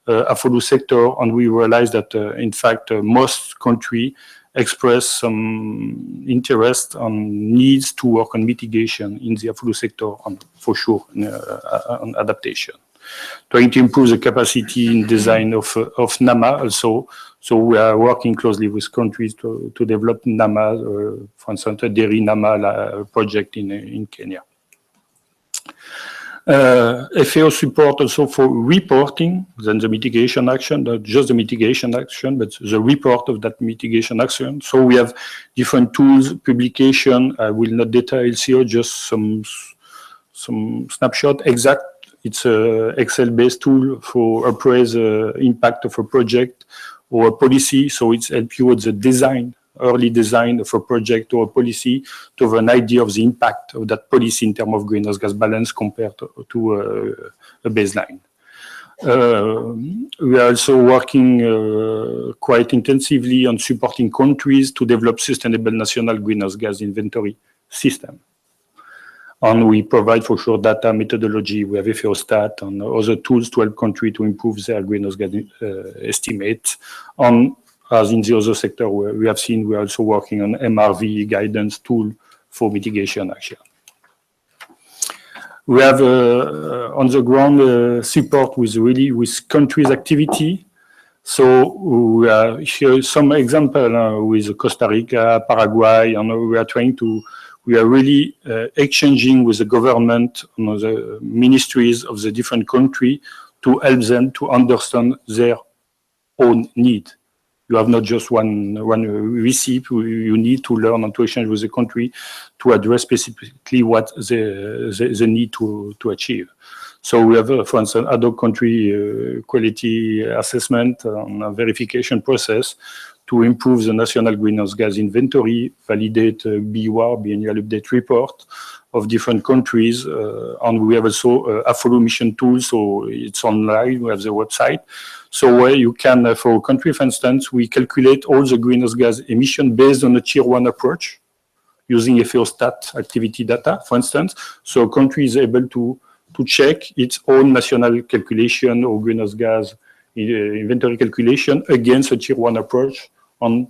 AFOLU sector, and we realized that in fact most countries express some interest and needs to work on mitigation in the AFOLU sector, and for sure on adaptation. Trying to improve the capacity in design of NAMA also. So we are working closely with countries to develop NAMA, for instance, a dairy NAMA project in Kenya. FAO support also for reporting, then the mitigation action, not just the mitigation action, but the report of that mitigation action. So we have different tools, publication. I will not detail here, just some snapshot. Exact, it's a Excel-based tool for appraise impact of a project or a policy. So it's help you with the design, early design of a project or a policy to have an idea of the impact of that policy in terms of greenhouse gas balance compared to a baseline. We are also working quite intensively on supporting countries to develop sustainable national greenhouse gas inventory system. And we provide for sure data methodology. We have FAO Stat and other tools to help countries to improve their greenhouse gas estimates. As in the other sector, where we have seen, we are also working on MRV guidance tool for mitigation action. We have on the ground support with countries' activity. So we are here some example with Costa Rica, Paraguay, and we are really exchanging with the government and the ministries of the different countries to help them to understand their own need. You have not just one receipt. You need to learn and to exchange with the country to address specifically what they need to achieve. So we have, for instance, ad hoc country quality assessment and a verification process to improve the national greenhouse gas inventory, validate BUR, biannual update report of different countries. And we have also a follow mission tool, so it's online, we have the website. So where you can, for a country, for instance, we calculate all the greenhouse gas emission based on a tier 1 approach using FAO Stat activity data, for instance. So a country is able to check its own national calculation or greenhouse gas inventory calculation against a tier 1 approach on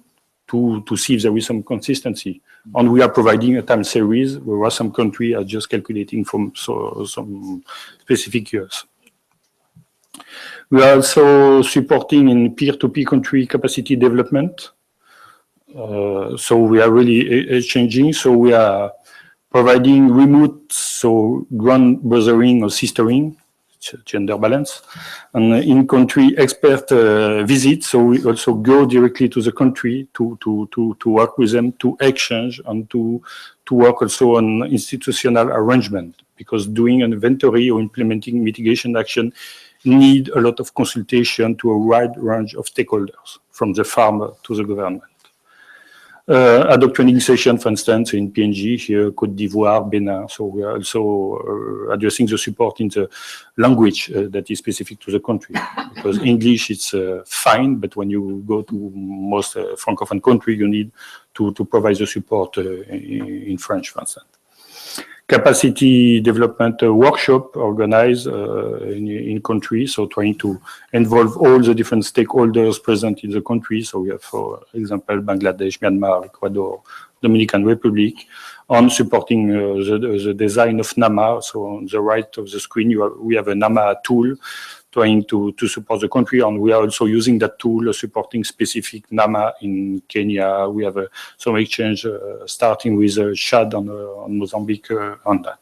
to see if there is some consistency. And we are providing a time series where some countries are just calculating from some specific years. We are also supporting in peer-to-peer country capacity development. So we are really exchanging. So we are providing remote, so ground buzzering or sistering, gender balance, and in-country expert visits. So we also go directly to the country to work with them, to exchange, and to work also on institutional arrangement, because doing an inventory or implementing mitigation action need a lot of consultation to a wide range of stakeholders, from the farmer to the government. Ad hoc training session, for instance, in PNG, here, Côte d'Ivoire, Benin. So we are also addressing the support in the language that is specific to the country. Because English, it's fine, but when you go to most Francophone country, you need to provide the support in French, for instance. Capacity development workshop organized in country, so trying to involve all the different stakeholders present in the country. So we have, for example, Bangladesh, Myanmar, Ecuador, Dominican Republic, on supporting the design of NAMA. So on the right of the screen, we have a NAMA tool trying to support the country, and we are also using that tool supporting specific NAMA in Kenya. We have some exchange starting with Chad and Mozambique on that.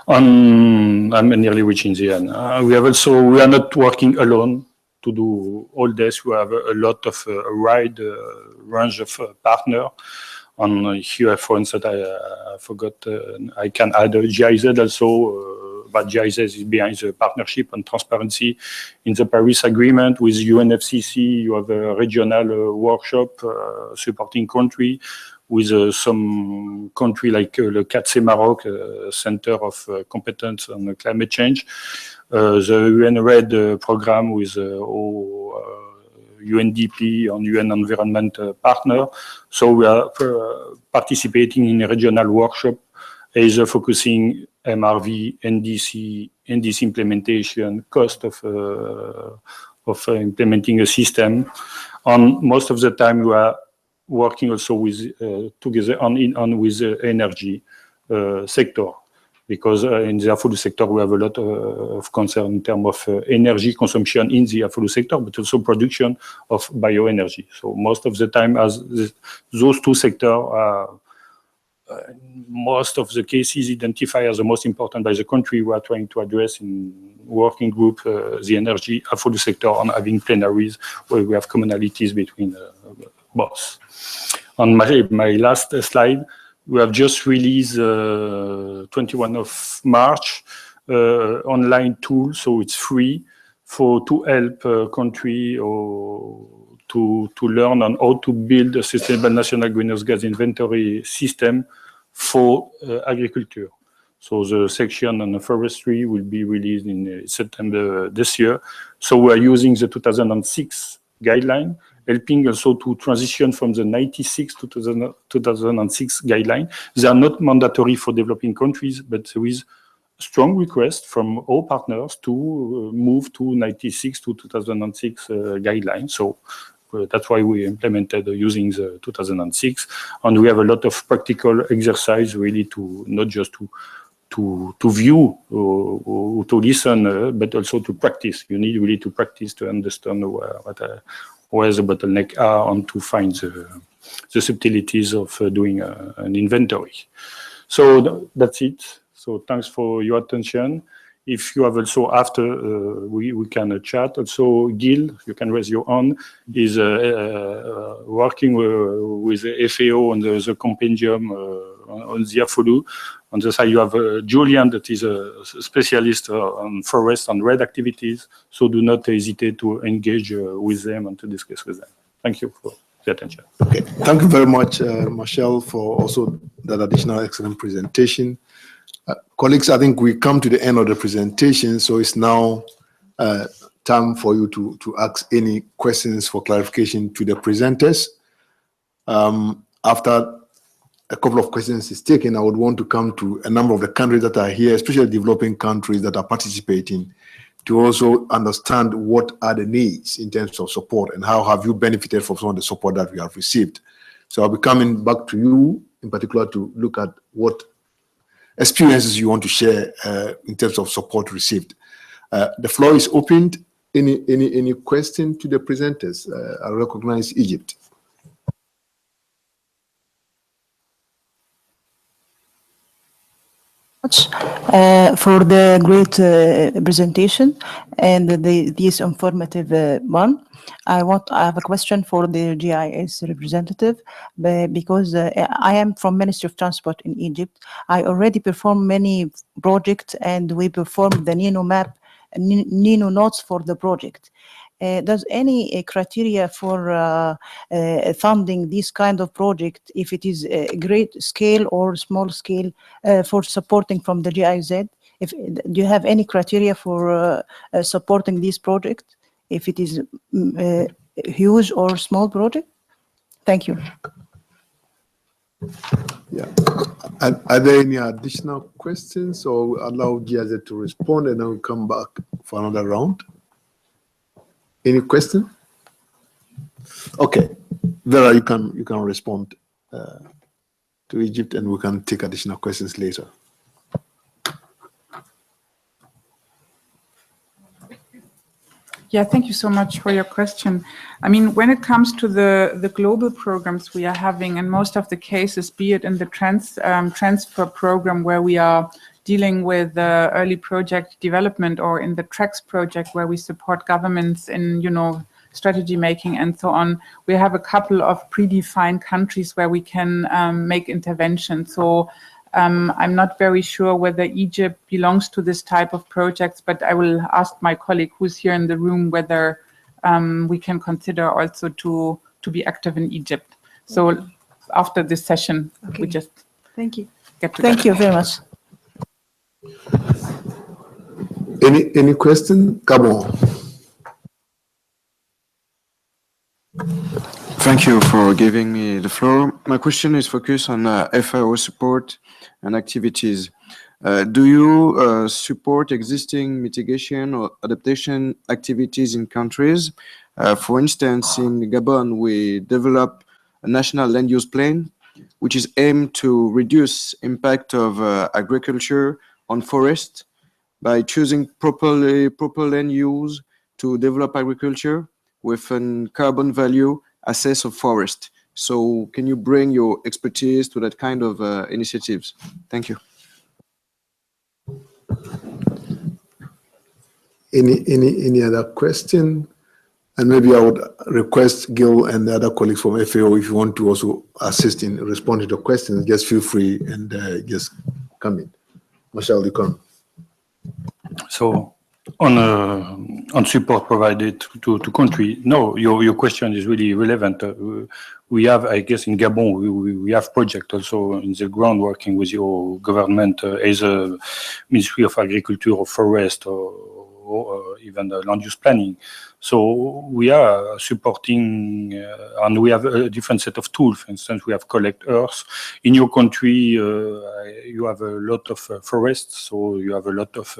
I'm nearly reaching the end. We are not working alone to do all this. We have a lot of a wide range of partners. And here, for instance, I forgot, I can add GIZ also, but GIZ is behind the partnership and transparency in the Paris Agreement with UNFCCC. You have a regional workshop supporting country with some country like the CATSE Maroc, Center of Competence on Climate Change, the UN-RED program with UNDP and UN Environment partner. So we are participating in a regional workshop, either focusing MRV, NDC implementation, cost of implementing a system. And most of the time we are working also with together with the energy sector, because in the AFOLU sector we have a lot of concern in terms of energy consumption in the AFOLU sector, but also production of bioenergy. So most of the time, as those two sectors are most of the cases identified as the most important by the country, we are trying to address in working group the energy affordable sector on having plenaries where we have commonalities between both. On my last slide, we have just released 21 of March online tool, so it's free to help country or to learn on how to build a sustainable national greenhouse gas inventory system for agriculture. So the section on the forestry will be released in September this year. So we are using the 2006 guideline, helping also to transition from the 96 to 2006 guideline. They are not mandatory for developing countries, but there is strong request from all partners to move to 96 to 2006 guidelines. So that's why we implemented using the 2006. And we have a lot of practical exercise really to not just to view or to listen, but also to practice. You need really to practice to understand where the bottlenecks are and to find the subtleties of doing an inventory. So that's it. So thanks for your attention. If you have also after, we can chat. Also, Gil, you can raise your hand, is working with the FAO on the compendium on the AFOLU. On the side, you have Julian, that is a specialist on forest and RED activities. So do not hesitate to engage with them and to discuss with them. Thank you for the attention. Okay, thank you very much, Marshall, for also that additional excellent presentation. Colleagues, I think we come to the end of the presentation, so it's now time for you to ask any questions for clarification to the presenters. After a couple of questions is taken, I would want to come to a number of the countries that are here, especially developing countries that are participating, to also understand what are the needs in terms of support and how have you benefited from some of the support that we have received. So I'll be coming back to you in particular to look at what experiences you want to share in terms of support received. The floor is opened. Any question to the presenters? I recognize Egypt. For the great presentation and this informative one. I have a question for the GIS representative because I am from Ministry of Transport in Egypt. I already performed many projects and we performed the Nino notes for the project. Does any criteria for funding this kind of project, if it is a great scale or small scale, for supporting from the GIZ? Do you have any criteria for supporting this project, if it is huge or small project? Thank you. Yeah. Are there any additional questions, or allow GIZ to respond and then we'll come back for another round? Any question? Okay, Vera, you can respond to Egypt, and we can take additional questions later. Yeah, thank you so much for your question. I mean, when it comes to the global programs we are having, in most of the cases, be it in the transfer program where we are dealing with early project development, or in the TREX project where we support governments in, strategy making and so on, we have a couple of predefined countries where we can make interventions. So I'm not very sure whether Egypt belongs to this type of projects, but I will ask my colleague who's here in the room whether we can consider also to be active in Egypt. So after this session, we just Thank you. get together. Thank you very much. Any question? Come on. Thank you for giving me the floor. My question is focused on FAO support and activities. Do you support existing mitigation or adaptation activities in countries? For instance, in Gabon, we develop a national land use plan, which is aimed to reduce impact of agriculture on forest by choosing proper land use to develop agriculture with a carbon value assess of forest. So can you bring your expertise to that kind of initiatives? Thank you. Any other question? And maybe I would request Gil and the other colleagues from FAO, if you want to also assist in responding to questions, just feel free and just come in. Marshall, you come. So on support provided to country, no, your question is really relevant. We have, I guess, in Gabon, we have project also in the ground working with your government, as a Ministry of Agriculture or Forest or even land use planning. So we are supporting, and we have a different set of tools. For instance, we have collect earth. In your country, you have a lot of forests, so you have a lot of,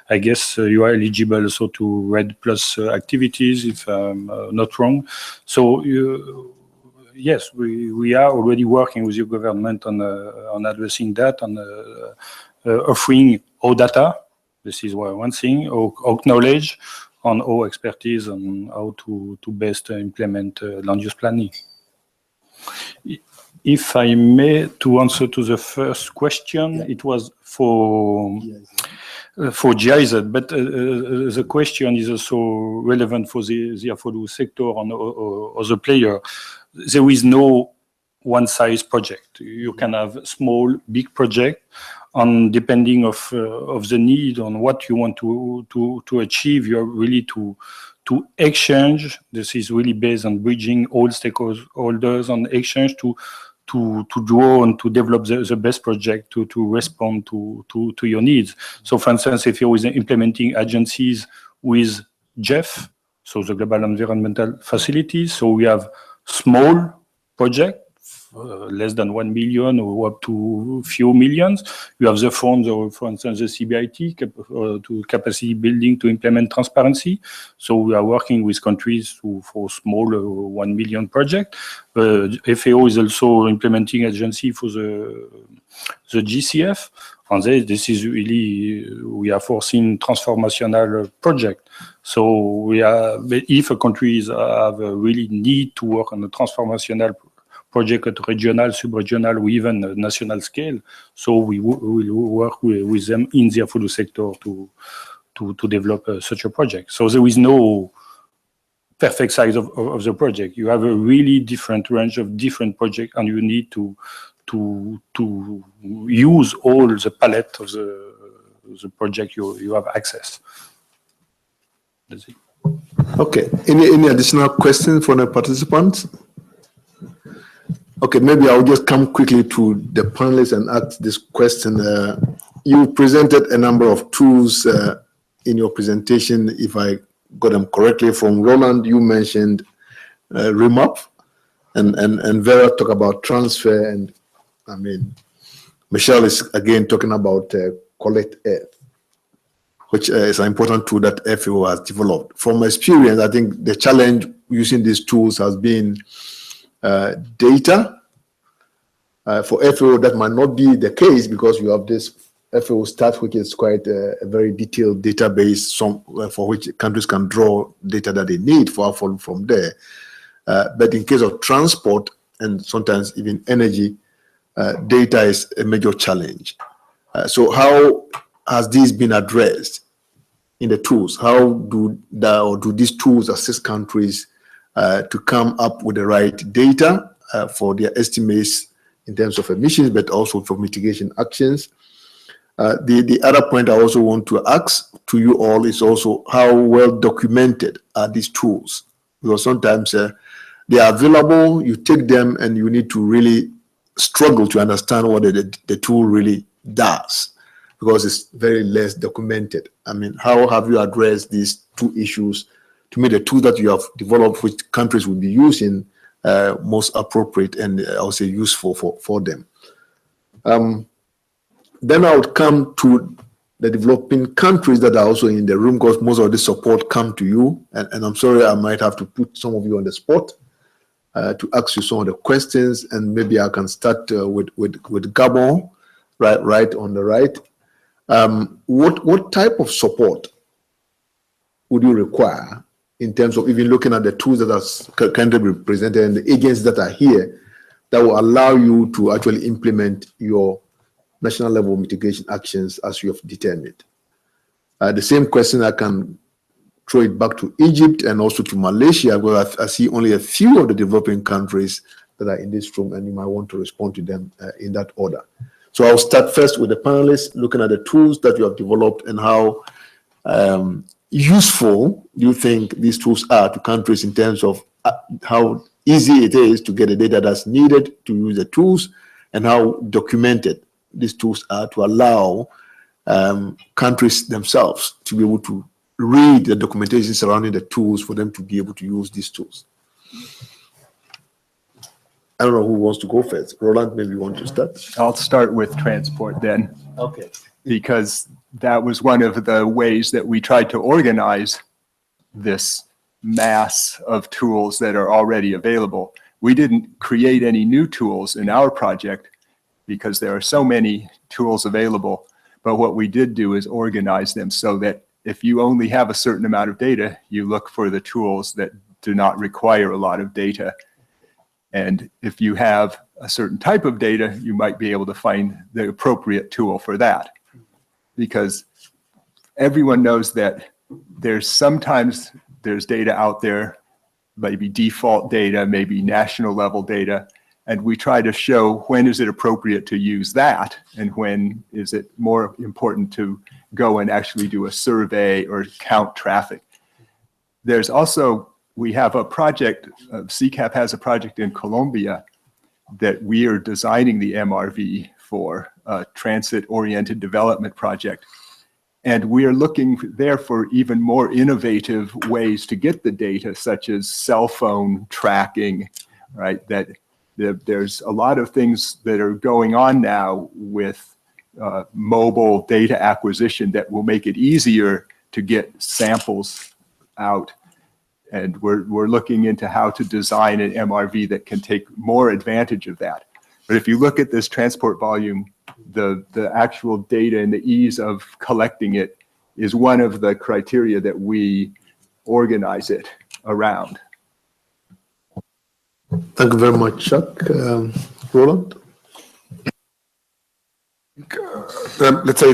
I guess, you are eligible also to REDD+ activities, if I'm not wrong. So yes, we are already working with your government on addressing that, on offering our data. This is one thing, our knowledge, on our expertise on how to best implement land use planning. If I may, to answer to the first question, it was for GIZ, but the question is also relevant for the affordable sector and other player. There is no one-size project. You can have small, big project, and depending of the need on what you want to achieve, you're really to exchange. This is really based on bridging all stakeholders on exchange to draw and to develop the best project to respond to your needs. So, for instance, if you're implementing agencies with GEF, so the Global Environmental Facilities, so we have small project, less than 1 million or up to a few millions. You have the funds, or for instance, the CBIT to capacity building to implement transparency. So we are working with countries for small 1 million project. FAO is also implementing agency for the GCF. And this is really, we are foreseeing transformational project. So if a countries have a really need to work on a transformational project at regional, sub-regional, or even national scale. So we will work with them in the affordable sector to develop such a project. So there is no perfect size of the project. You have a really different range of different projects, and you need to use all the palette of the project you have access. That's it. Okay. Any additional questions from the participants? Okay, maybe I'll just come quickly to the panelists and ask this question. You presented a number of tools in your presentation, if I got them correctly. From Roland, you mentioned Remap, and Vera talked about transfer, and I mean, Michelle is again talking about Collect Earth, which is an important tool that FAO has developed. From experience, I think the challenge using these tools has been data. For FAO, that might not be the case because you have this FAO stat, which is quite a very detailed database for which countries can draw data that they need from there. But in case of transport and sometimes even energy, data is a major challenge. So how has this been addressed in the tools? How do these tools assist countries to come up with the right data for their estimates in terms of emissions, but also for mitigation actions? The other point I also want to ask to you all is also how well documented are these tools? Because sometimes they are available, you take them and you need to really struggle to understand what the tool really does, because it's very less documented. I mean, how have you addressed these two issues to make the tools that you have developed, which countries will be using, most appropriate and I would say useful for them? Then I would come to the developing countries that are also in the room, because most of the support come to you. And I'm sorry, I might have to put some of you on the spot to ask you some of the questions. And maybe I can start with Gabon, right on the right. What type of support would you require in terms of even looking at the tools that are currently presented and the agents that are here that will allow you to actually implement your national level mitigation actions as you have determined. The same question, I can throw it back to Egypt and also to Malaysia, where I see only a few of the developing countries that are in this room, and you might want to respond to them in that order. So I'll start first with the panelists, looking at the tools that you have developed and how useful do you think these tools are to countries in terms of how easy it is to get the data that's needed to use the tools, and how documented these tools are to allow countries themselves to be able to read the documentation surrounding the tools for them to be able to use these tools. I don't know who wants to go first. Roland, maybe you want to start? I'll start with transport then. Okay. Because that was one of the ways that we tried to organize this mass of tools that are already available. We didn't create any new tools in our project because there are so many tools available. But what we did do is organize them so that if you only have a certain amount of data, you look for the tools that do not require a lot of data. And if you have a certain type of data, you might be able to find the appropriate tool for that. Because everyone knows that sometimes there's data out there, maybe default data, maybe national level data, and we try to show when is it appropriate to use that and when is it more important to go and actually do a survey or count traffic. There's also, we have a project, CCAP has a project in Colombia that we are designing the MRV for, a transit-oriented development project. And we are looking there for even more innovative ways to get the data, such as cell phone tracking, right? That there's a lot of things that are going on now with mobile data acquisition that will make it easier to get samples out. And we're looking into how to design an MRV that can take more advantage of that. But if you look at this transport volume, the actual data and the ease of collecting it is one of the criteria that we organize it around. Thank you very much, Chuck. Roland? Let's say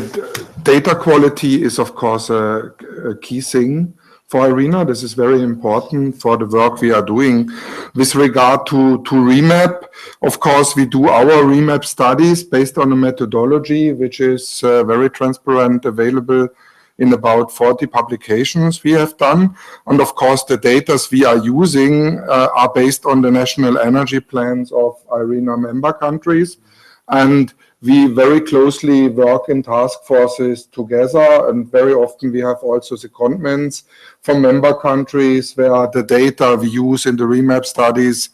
data quality is, of course, a key thing for IRENA. This is very important for the work we are doing. With regard to remap, of course, we do our remap studies based on a methodology which is very transparent, available in about 40 publications we have done. And of course, the data we are using are based on the national energy plans of IRENA member countries. And we very closely work in task forces together, and very often we have also secondments from member countries where the data we use in the remap studies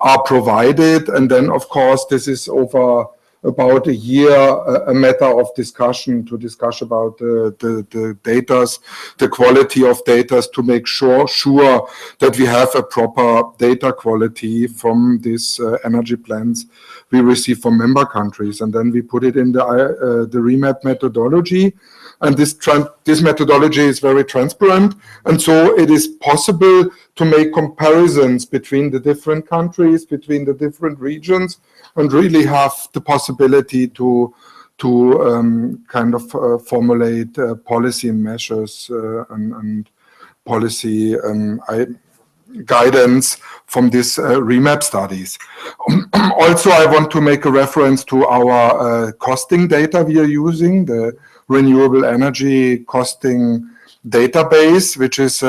are provided. And then, of course, this is over about a year a matter of discussion to discuss about the data, the quality of data, to make sure that we have a proper data quality from these energy plans we receive from member countries. And then we put it in the remap methodology. And this methodology is very transparent. And so it is possible to make comparisons between the different countries, between the different regions, and really have the possibility to kind of formulate policy measures and policy guidance from these remap studies. Also, I want to make a reference to our costing data we are using, the Renewable Energy Costing Database, which is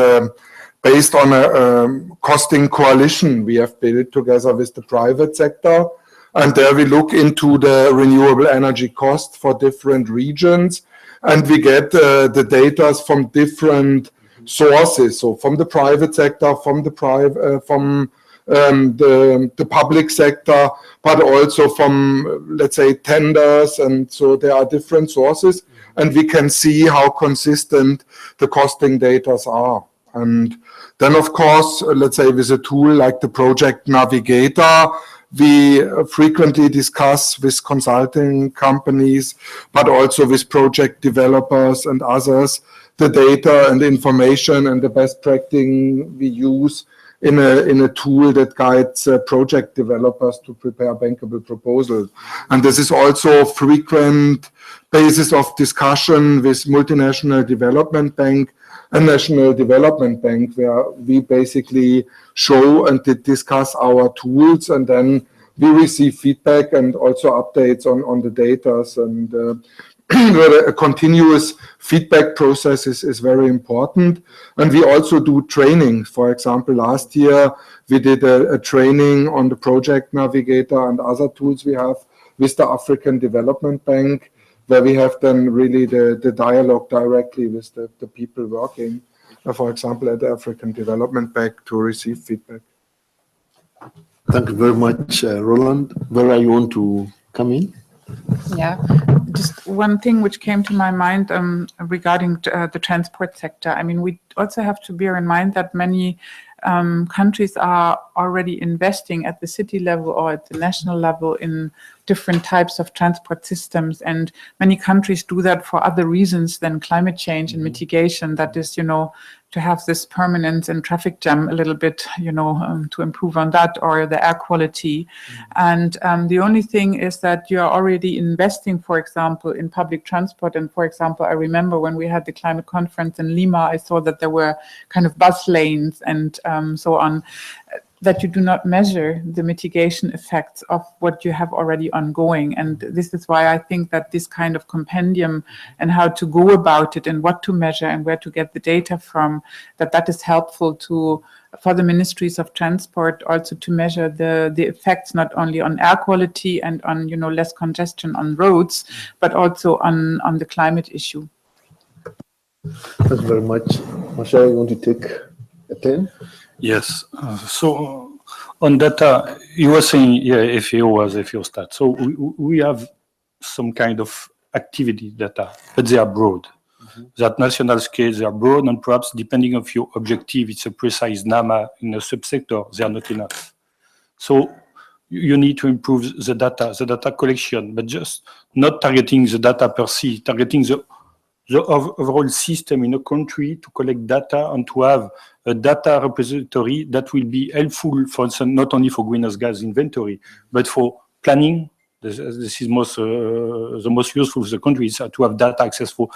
based on a costing coalition we have built together with the private sector. And there we look into the renewable energy cost for different regions, and we get the data from different sources. So from the private sector, from the public sector, but also from, let's say, tenders. And so there are different sources, and we can see how consistent the costing data are. And then, of course, let's say with a tool like the project Navigator, we frequently discuss with consulting companies, but also with project developers and others, the data and information and the best practice we use in a tool that guides project developers to prepare bankable proposals. And this is also a frequent basis of discussion with multinational development bank and national development bank, where we basically show and discuss our tools, and then we receive feedback and also updates on the data. And a continuous feedback process is very important. And we also do training. For example, last year we did a training on the project Navigator and other tools we have with the African Development Bank, where we have then really the dialogue directly with the people working, for example, at the African Development Bank, to receive feedback. Thank you very much, Roland. Vera, you want to come in? Yeah, just one thing which came to my mind regarding the transport sector. I mean, we also have to bear in mind that many countries are already investing at the city level or at the national level in different types of transport systems, and many countries do that for other reasons than climate change and mitigation. That is, to have this permanence and traffic jam a little bit, to improve on that, or the air quality. And the only thing is that you are already investing, for example, in public transport. And for example, I remember when we had the climate conference in Lima, I saw that there were kind of bus lanes and so on, that you do not measure the mitigation effects of what you have already ongoing. And this is why I think that this kind of compendium and how to go about it and what to measure and where to get the data from, that is helpful for the ministries of transport also to measure the effects not only on air quality and on less congestion on roads, but also on the climate issue. Thank you very much. Marshall, you want to take a turn? Yes. So on data, you were saying, yeah, FAO was FAO stat. So we have some kind of activity data, but they are broad. That national scale, they are broad, and perhaps depending on your objective, it's a precise NAMA in a subsector, they are not enough. So you need to improve the data collection, but just not targeting the data per se, targeting the overall system in a country to collect data and to have a data repository that will be helpful, for instance, not only for greenhouse gas inventory, but for planning. This is the most useful for the countries to have data access for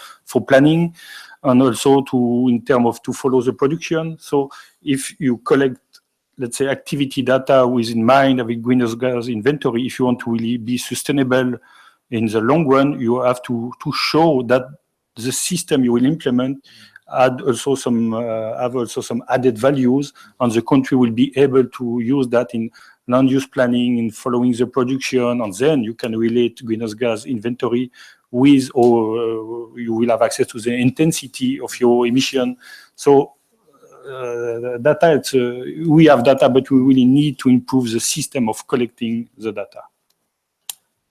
planning, and also in terms of to follow the production. So if you collect, let's say, activity data with in mind having greenhouse gas inventory, if you want to really be sustainable in the long run, you have to show that the system you will implement have also some added values, and the country will be able to use that in land use planning, in following the production, and then you can relate greenhouse gas inventory with, or you will have access to the intensity of your emission. So data, we have data, but we really need to improve the system of collecting the data.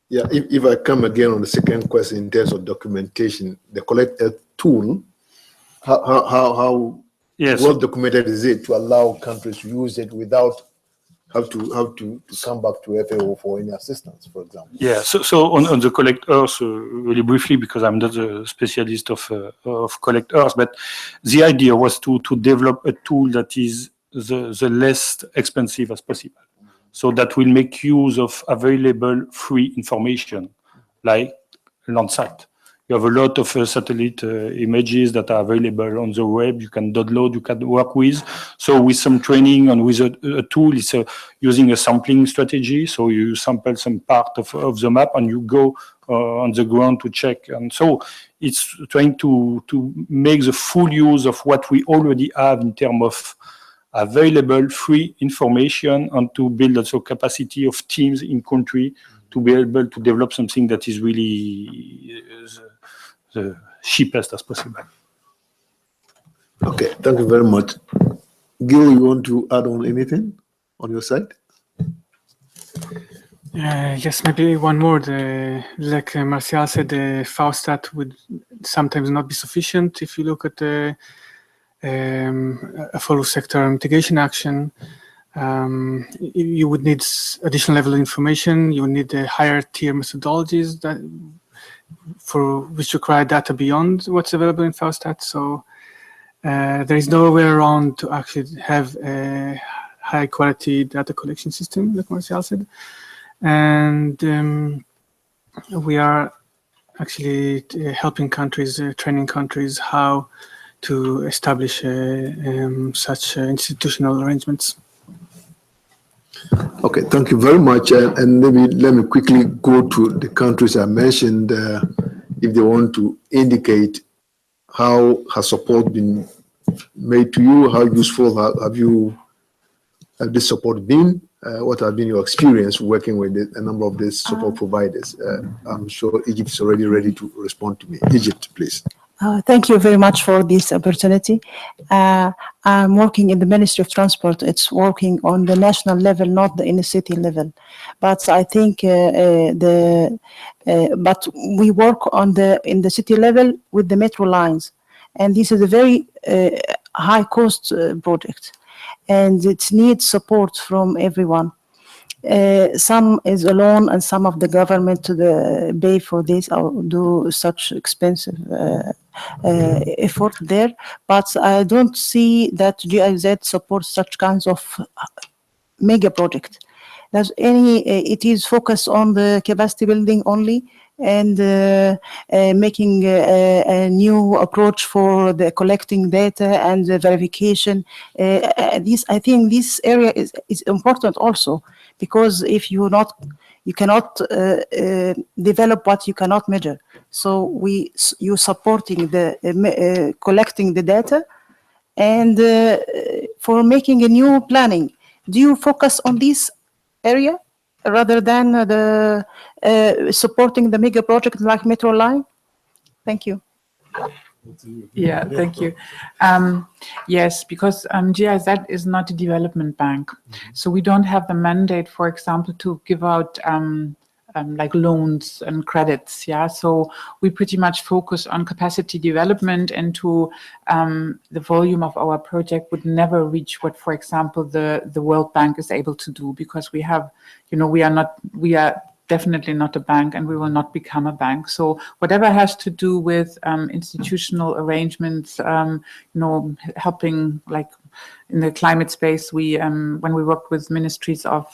Yeah, if I come again on the second question in terms of documentation, the collected tool, how yes, well documented is it to allow countries to use it without have to come back to FAO for any assistance, for example? Yeah, so on the collect earth, really briefly, because I'm not a specialist of collect earth, but the idea was to develop a tool that is the less expensive as possible. So that will make use of available free information, like Landsat. You have a lot of satellite images that are available on the web. You can download, you can work with. So with some training and with a tool, it's using a sampling strategy. So you sample some part of the map and you go on the ground to check. And so it's trying to make the full use of what we already have in terms of available free information, and to build also capacity of teams in country to be able to develop something that is really the cheapest as possible. Okay, thank you very much. Gil, you want to add on anything on your side? Yes, maybe one more. Like Martial said, the FAO stat would sometimes not be sufficient if you look at a full sector mitigation action. you would need additional level of information. You would need the higher tier methodologies that for which require data beyond what's available in FAUSTAT. So there is no way around to actually have a high quality data collection system, like Martial said. And we are actually helping countries, training countries how to establish such institutional arrangements. Okay, thank you very much. And maybe let me quickly go to the countries I mentioned, if they want to indicate how has support been made to you, how useful have this support been, what have been your experience working with a number of these support providers. I'm sure Egypt is already ready to respond to me. Egypt, please. Thank you very much for this opportunity. I'm working in the Ministry of Transport. It's working on the national level, not in the city level. But I think but we work in the city level with the metro lines, and this is a very high cost project, and it needs support from everyone. Some is alone, and some of the government to pay for this or do such expensive effort there. But I don't see that GIZ supports such kinds of mega project. There's it is focused on the capacity building only, and making a new approach for the collecting data and the verification. I think this area is important also, because if you cannot develop what you cannot measure. So you supporting the collecting the data, and for making a new planning. Do you focus on this area rather than the supporting the mega project like Metro Line? Thank you. Yeah, thank you. Yes, because GIZ is not a development bank. So we don't have the mandate, for example, to give out like loans and credits. Yeah, so we pretty much focus on capacity development, and to the volume of our project would never reach what, for example, the World Bank is able to do, because we have, we are definitely not a bank, and we will not become a bank. So whatever has to do with institutional arrangements, helping, like in the climate space, we when we worked with ministries of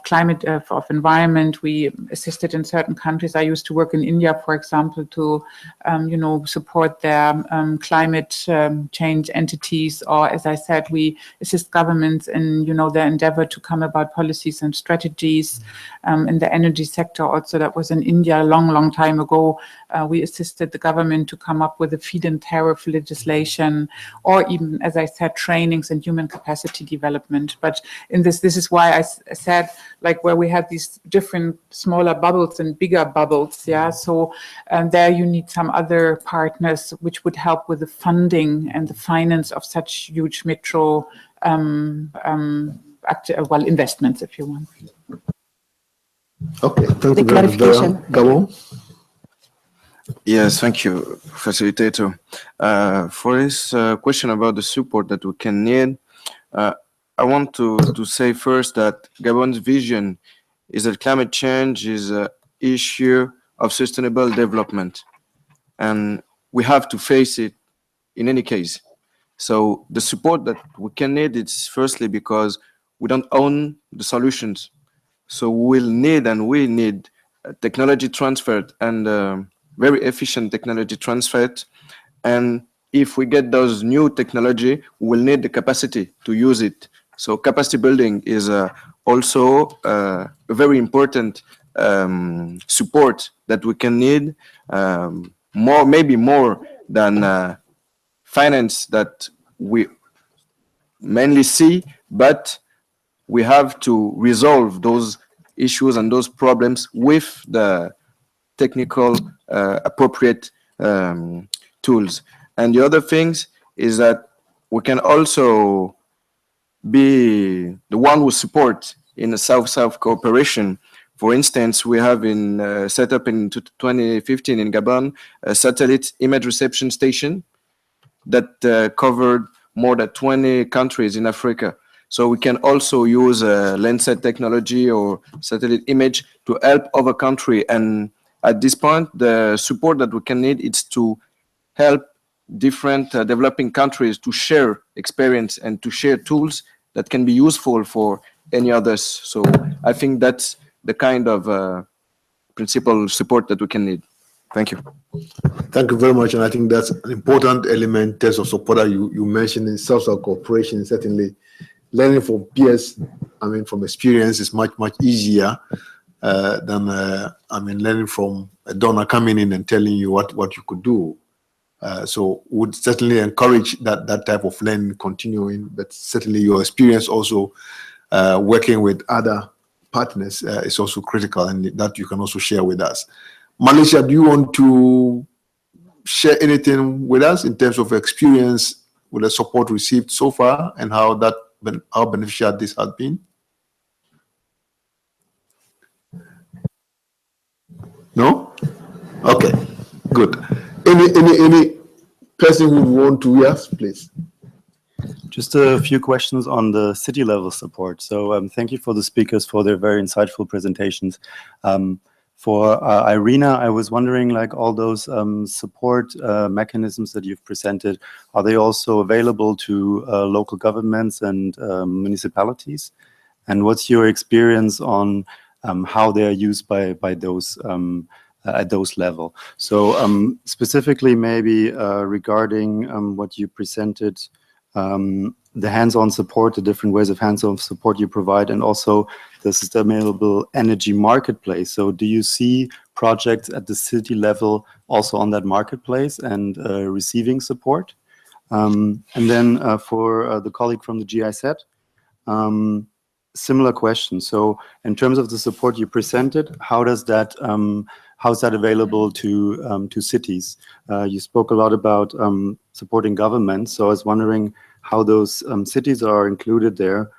climate, of environment, we assisted in certain countries. I used to work in India, for example, to support their climate change entities, or, as I said, we assist governments in their endeavor to come about policies and strategies in the energy sector. Also, that was in India a long time ago. We assisted the government to come up with a feed-in tariff legislation, or even, as I said, trainings and human capacity development. But in this is why I said, like, where we had these different smaller bubbles and bigger bubbles, yeah. So there you need some other partners which would help with the funding and the finance of such huge metro investments, if you want. Okay, thank you The clarification. Gabon. Yes, thank you, facilitator. For this question about the support that we can need, I want to say first that Gabon's vision is that climate change is an issue of sustainable development, and we have to face it in any case. So the support that we can need is firstly because we don't own the solutions. So we need technology transfer, and very efficient technology transfer. And if we get those new technology, we'll need the capacity to use it. So capacity building is also a very important support that we can need, maybe more than finance that we mainly see, but we have to resolve those issues and those problems with the technical appropriate tools. And the other things is that we can also be the one who support in the South-South cooperation. For instance, we have set up in 2015 in Gabon a satellite image reception station that covered more than 20 countries in Africa. So we can also use Landsat technology or satellite image to help other country. And at this point, the support that we can need is to help different developing countries to share experience and to share tools that can be useful for any others. So I think that's the kind of principal support that we can need. Thank you. Thank you very much. And I think that's an important element in terms of support that you mentioned in social cooperation. Certainly, learning from peers, I mean, from experience is much easier than, learning from a donor coming in and telling you what you could do. So would certainly encourage that type of learning continuing, but certainly your experience also working with other partners is also critical, and that you can also share with us. Malaysia, do you want to share anything with us in terms of experience with the support received so far and how beneficial this has been? No? Okay, good. Any person who want to, yes, please. Just a few questions on the city level support. So thank you for the speakers for their very insightful presentations. For Irina, I was wondering, like, all those support mechanisms that you've presented, are they also available to local governments and municipalities? And what's your experience on how they are used by those at those level? So specifically maybe regarding what you presented, the hands-on support, the different ways of hands-on support you provide, and also the sustainable energy marketplace. So do you see projects at the city level also on that marketplace and receiving support? And then for the colleague from the GIZ, similar question. So in terms of the support you presented, how's that available to cities? You spoke a lot about supporting governments, so I was wondering how those cities are included there.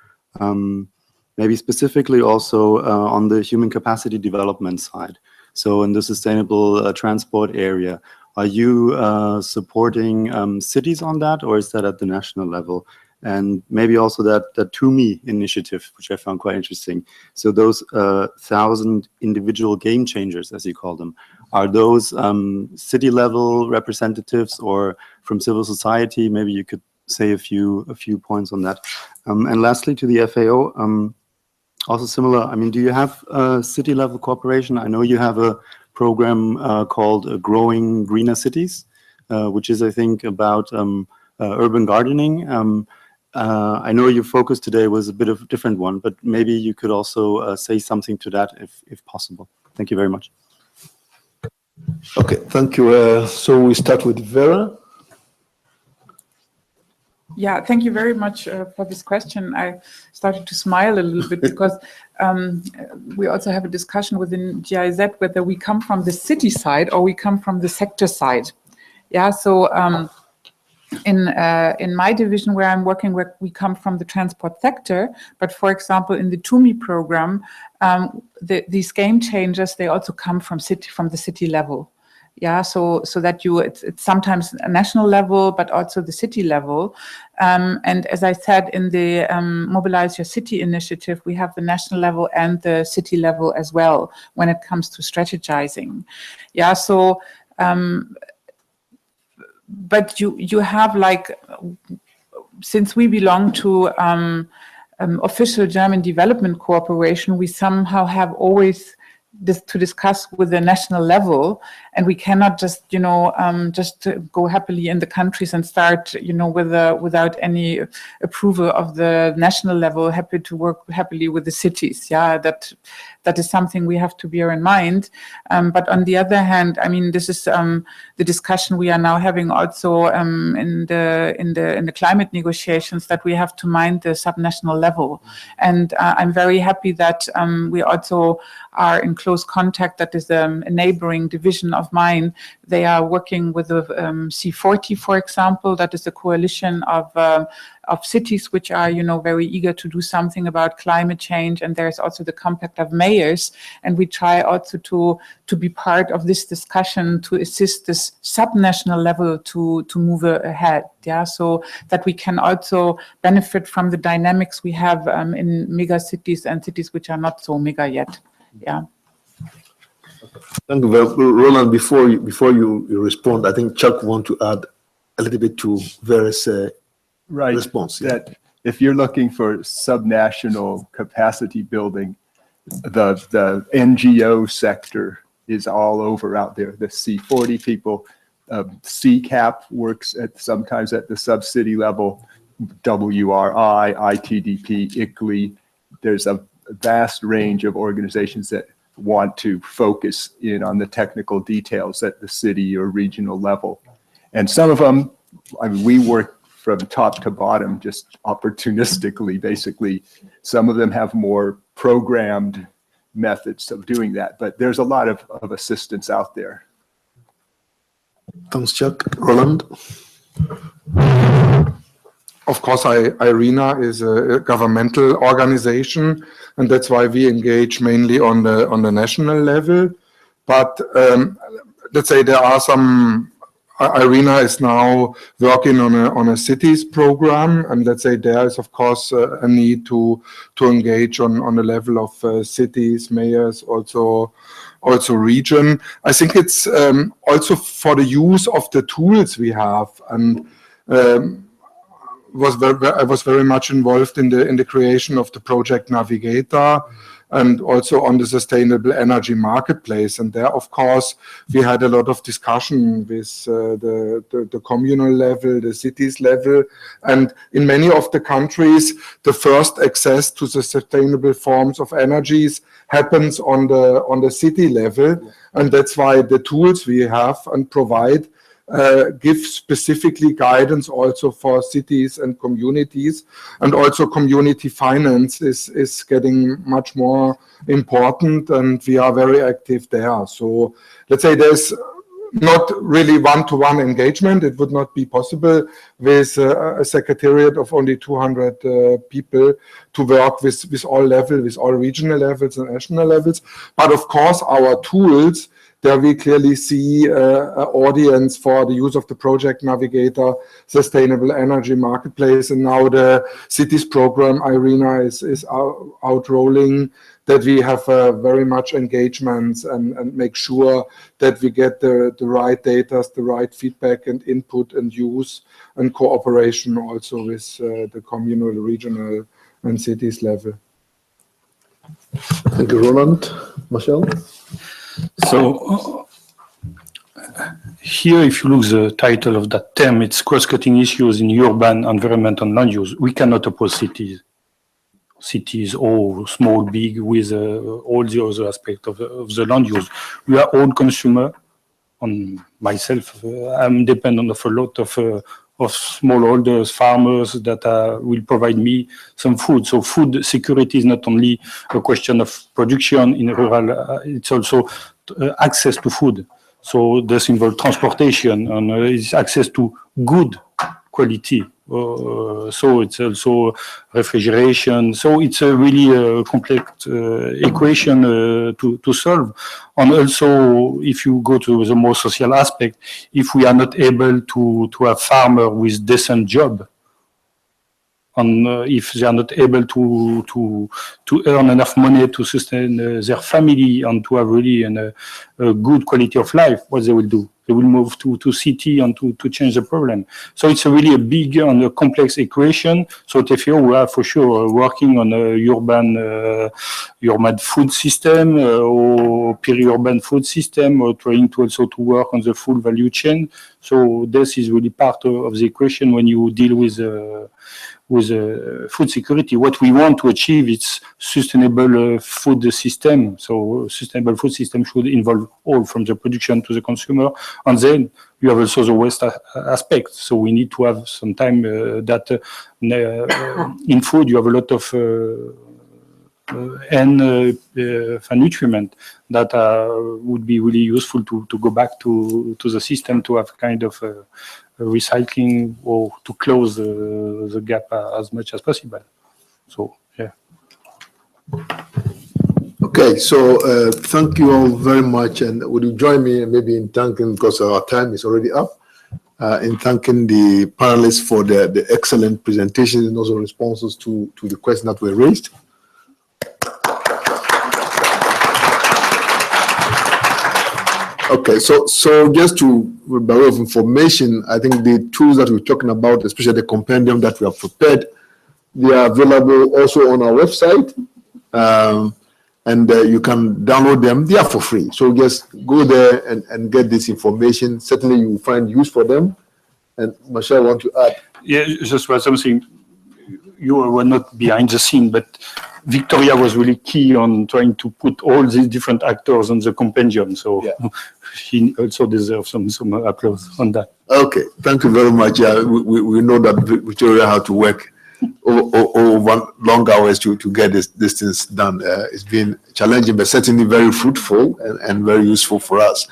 Maybe specifically also on the human capacity development side. So in the sustainable transport area, are you supporting cities on that, or is that at the national level? And maybe also that TUMI initiative, which I found quite interesting. So those 1,000 individual game changers, as you call them, are those city level representatives or from civil society? Maybe you could say a few points on that. And lastly, to the FAO, also similar. I mean, do you have city level cooperation? I know you have a program called Growing Greener Cities, which is, I think, about urban gardening. I know your focus today was a bit of a different one, but maybe you could also say something to that if possible. Thank you very much. Okay, thank you. So we start with Vera. Yeah, thank you very much for this question. I started to smile a little bit because we also have a discussion within GIZ whether we come from the city side or we come from the sector side. Yeah, so in my division where I'm working, we come from the transport sector, but for example, in the TUMI program, these game changers, they also come from the city level. Yeah, so that it's sometimes a national level, but also the city level. And as I said, in the Mobilize Your City initiative, we have the national level and the city level as well when it comes to strategizing. Yeah, so but you have, like, since we belong to official German development cooperation, we somehow have always to discuss with the national level, and we cannot just just go happily in the countries and start without any approval of the national level, happy to work happily with the cities. Yeah, that is something we have to bear in mind. But on the other hand, I mean, this is the discussion we are now having also in the climate negotiations, that we have to mind the subnational level. And I'm very happy that we also are in close contact. That is a neighboring division of of mine, they are working with the C40, for example. That is a coalition of cities which are, very eager to do something about climate change. And there's also the Compact of Mayors. And we try also to be part of this discussion to assist this subnational level to move ahead. Yeah, so that we can also benefit from the dynamics we have in mega cities and cities which are not so mega yet. Yeah. Thank you. Well, Roland, before you respond, I think Chuck want to add a little bit to various response. Yeah. That if you're looking for subnational capacity building, the NGO sector is all over out there. The C40 people, CCAP works sometimes at the sub-city level, WRI, ITDP, ICLEI. There's a vast range of organizations that want to focus in on the technical details at the city or regional level. And some of them, we work from top to bottom, just opportunistically, basically. Some of them have more programmed methods of doing that, but there's a lot of assistance out there. Thanks, Chuck. Roland? Of course, IRENA is a governmental organization, and that's why we engage mainly on the national level. But let's say there are some. IRENA is now working on a cities program, and let's say there is of course a need to engage on the level of cities, mayors, also region. I think it's also for the use of the tools we have, and I was very much involved in the creation of the project Navigator, and also on the sustainable energy marketplace. And there, of course, we had a lot of discussion with the communal level, the cities level, and in many of the countries, the first access to the sustainable forms of energies happens on the city level, and that's why the tools we have and provide give specifically guidance also for cities and communities, and also community finance is getting much more important, and we are very active there. So let's say there's not really one-to-one engagement. It would not be possible with a secretariat of only 200 people to work with all levels, with all regional levels and national levels. But of course, our tools, there we clearly see an audience for the use of the project Navigator, Sustainable Energy Marketplace, and now the cities program IRENA is out rolling, that we have very much engagements and make sure that we get the right data, the right feedback and input and use and cooperation also with the communal, regional and cities level. Thank you, Roland. Marcel? So here, if you look at the title of that term, it's cross-cutting issues in urban, environment, and land use. We cannot oppose cities or small, big, with all the other aspects of the land use. We are all consumer. On myself, I'm dependent of a lot of smallholders, farmers that will provide me some food. So food security is not only a question of production in rural, it's also access to food. So this involves transportation and it's access to good quality. So it's also refrigeration. So it's a really complex equation to solve. And also, if you go to the more social aspect, if we are not able to have farmers with decent job, and if they are not able to earn enough money to sustain their family and to have really a good quality of life, what they will do? They will move to city and to change the problem. So it's really a big and a complex equation. So TFO, we are for sure working on a urban food system or peri-urban food system, or trying to also to work on the full value chain. So this is really part of the equation when you deal with food security. What we want to achieve is sustainable food system. So sustainable food system should involve all from the production to the consumer. And then you have also the waste aspect. So we need to have some time that in food you have a lot of nutriment that would be really useful to go back to the system to have kind of recycling or to close the gap as much as possible. So, yeah. Okay, so thank you all very much, and would you join me maybe in thanking, because our time is already up, in thanking the panelists for the excellent presentations and also responses to the questions that were raised. Okay, so just to, by way of information, I think the tools that we're talking about, especially the compendium that we have prepared, they are available also on our website, and you can download them. They are for free. So just go there and get this information. Certainly you will find use for them. And Michelle, want to add? Yeah, just was something, you were not behind the scene, but Victoria was really key on trying to put all these different actors on the compendium. So yeah. She also deserves some applause on that. Okay, thank you very much. Yeah, we know that Victoria had to work over long hours to get these things done. It's been challenging, but certainly very fruitful and very useful for us.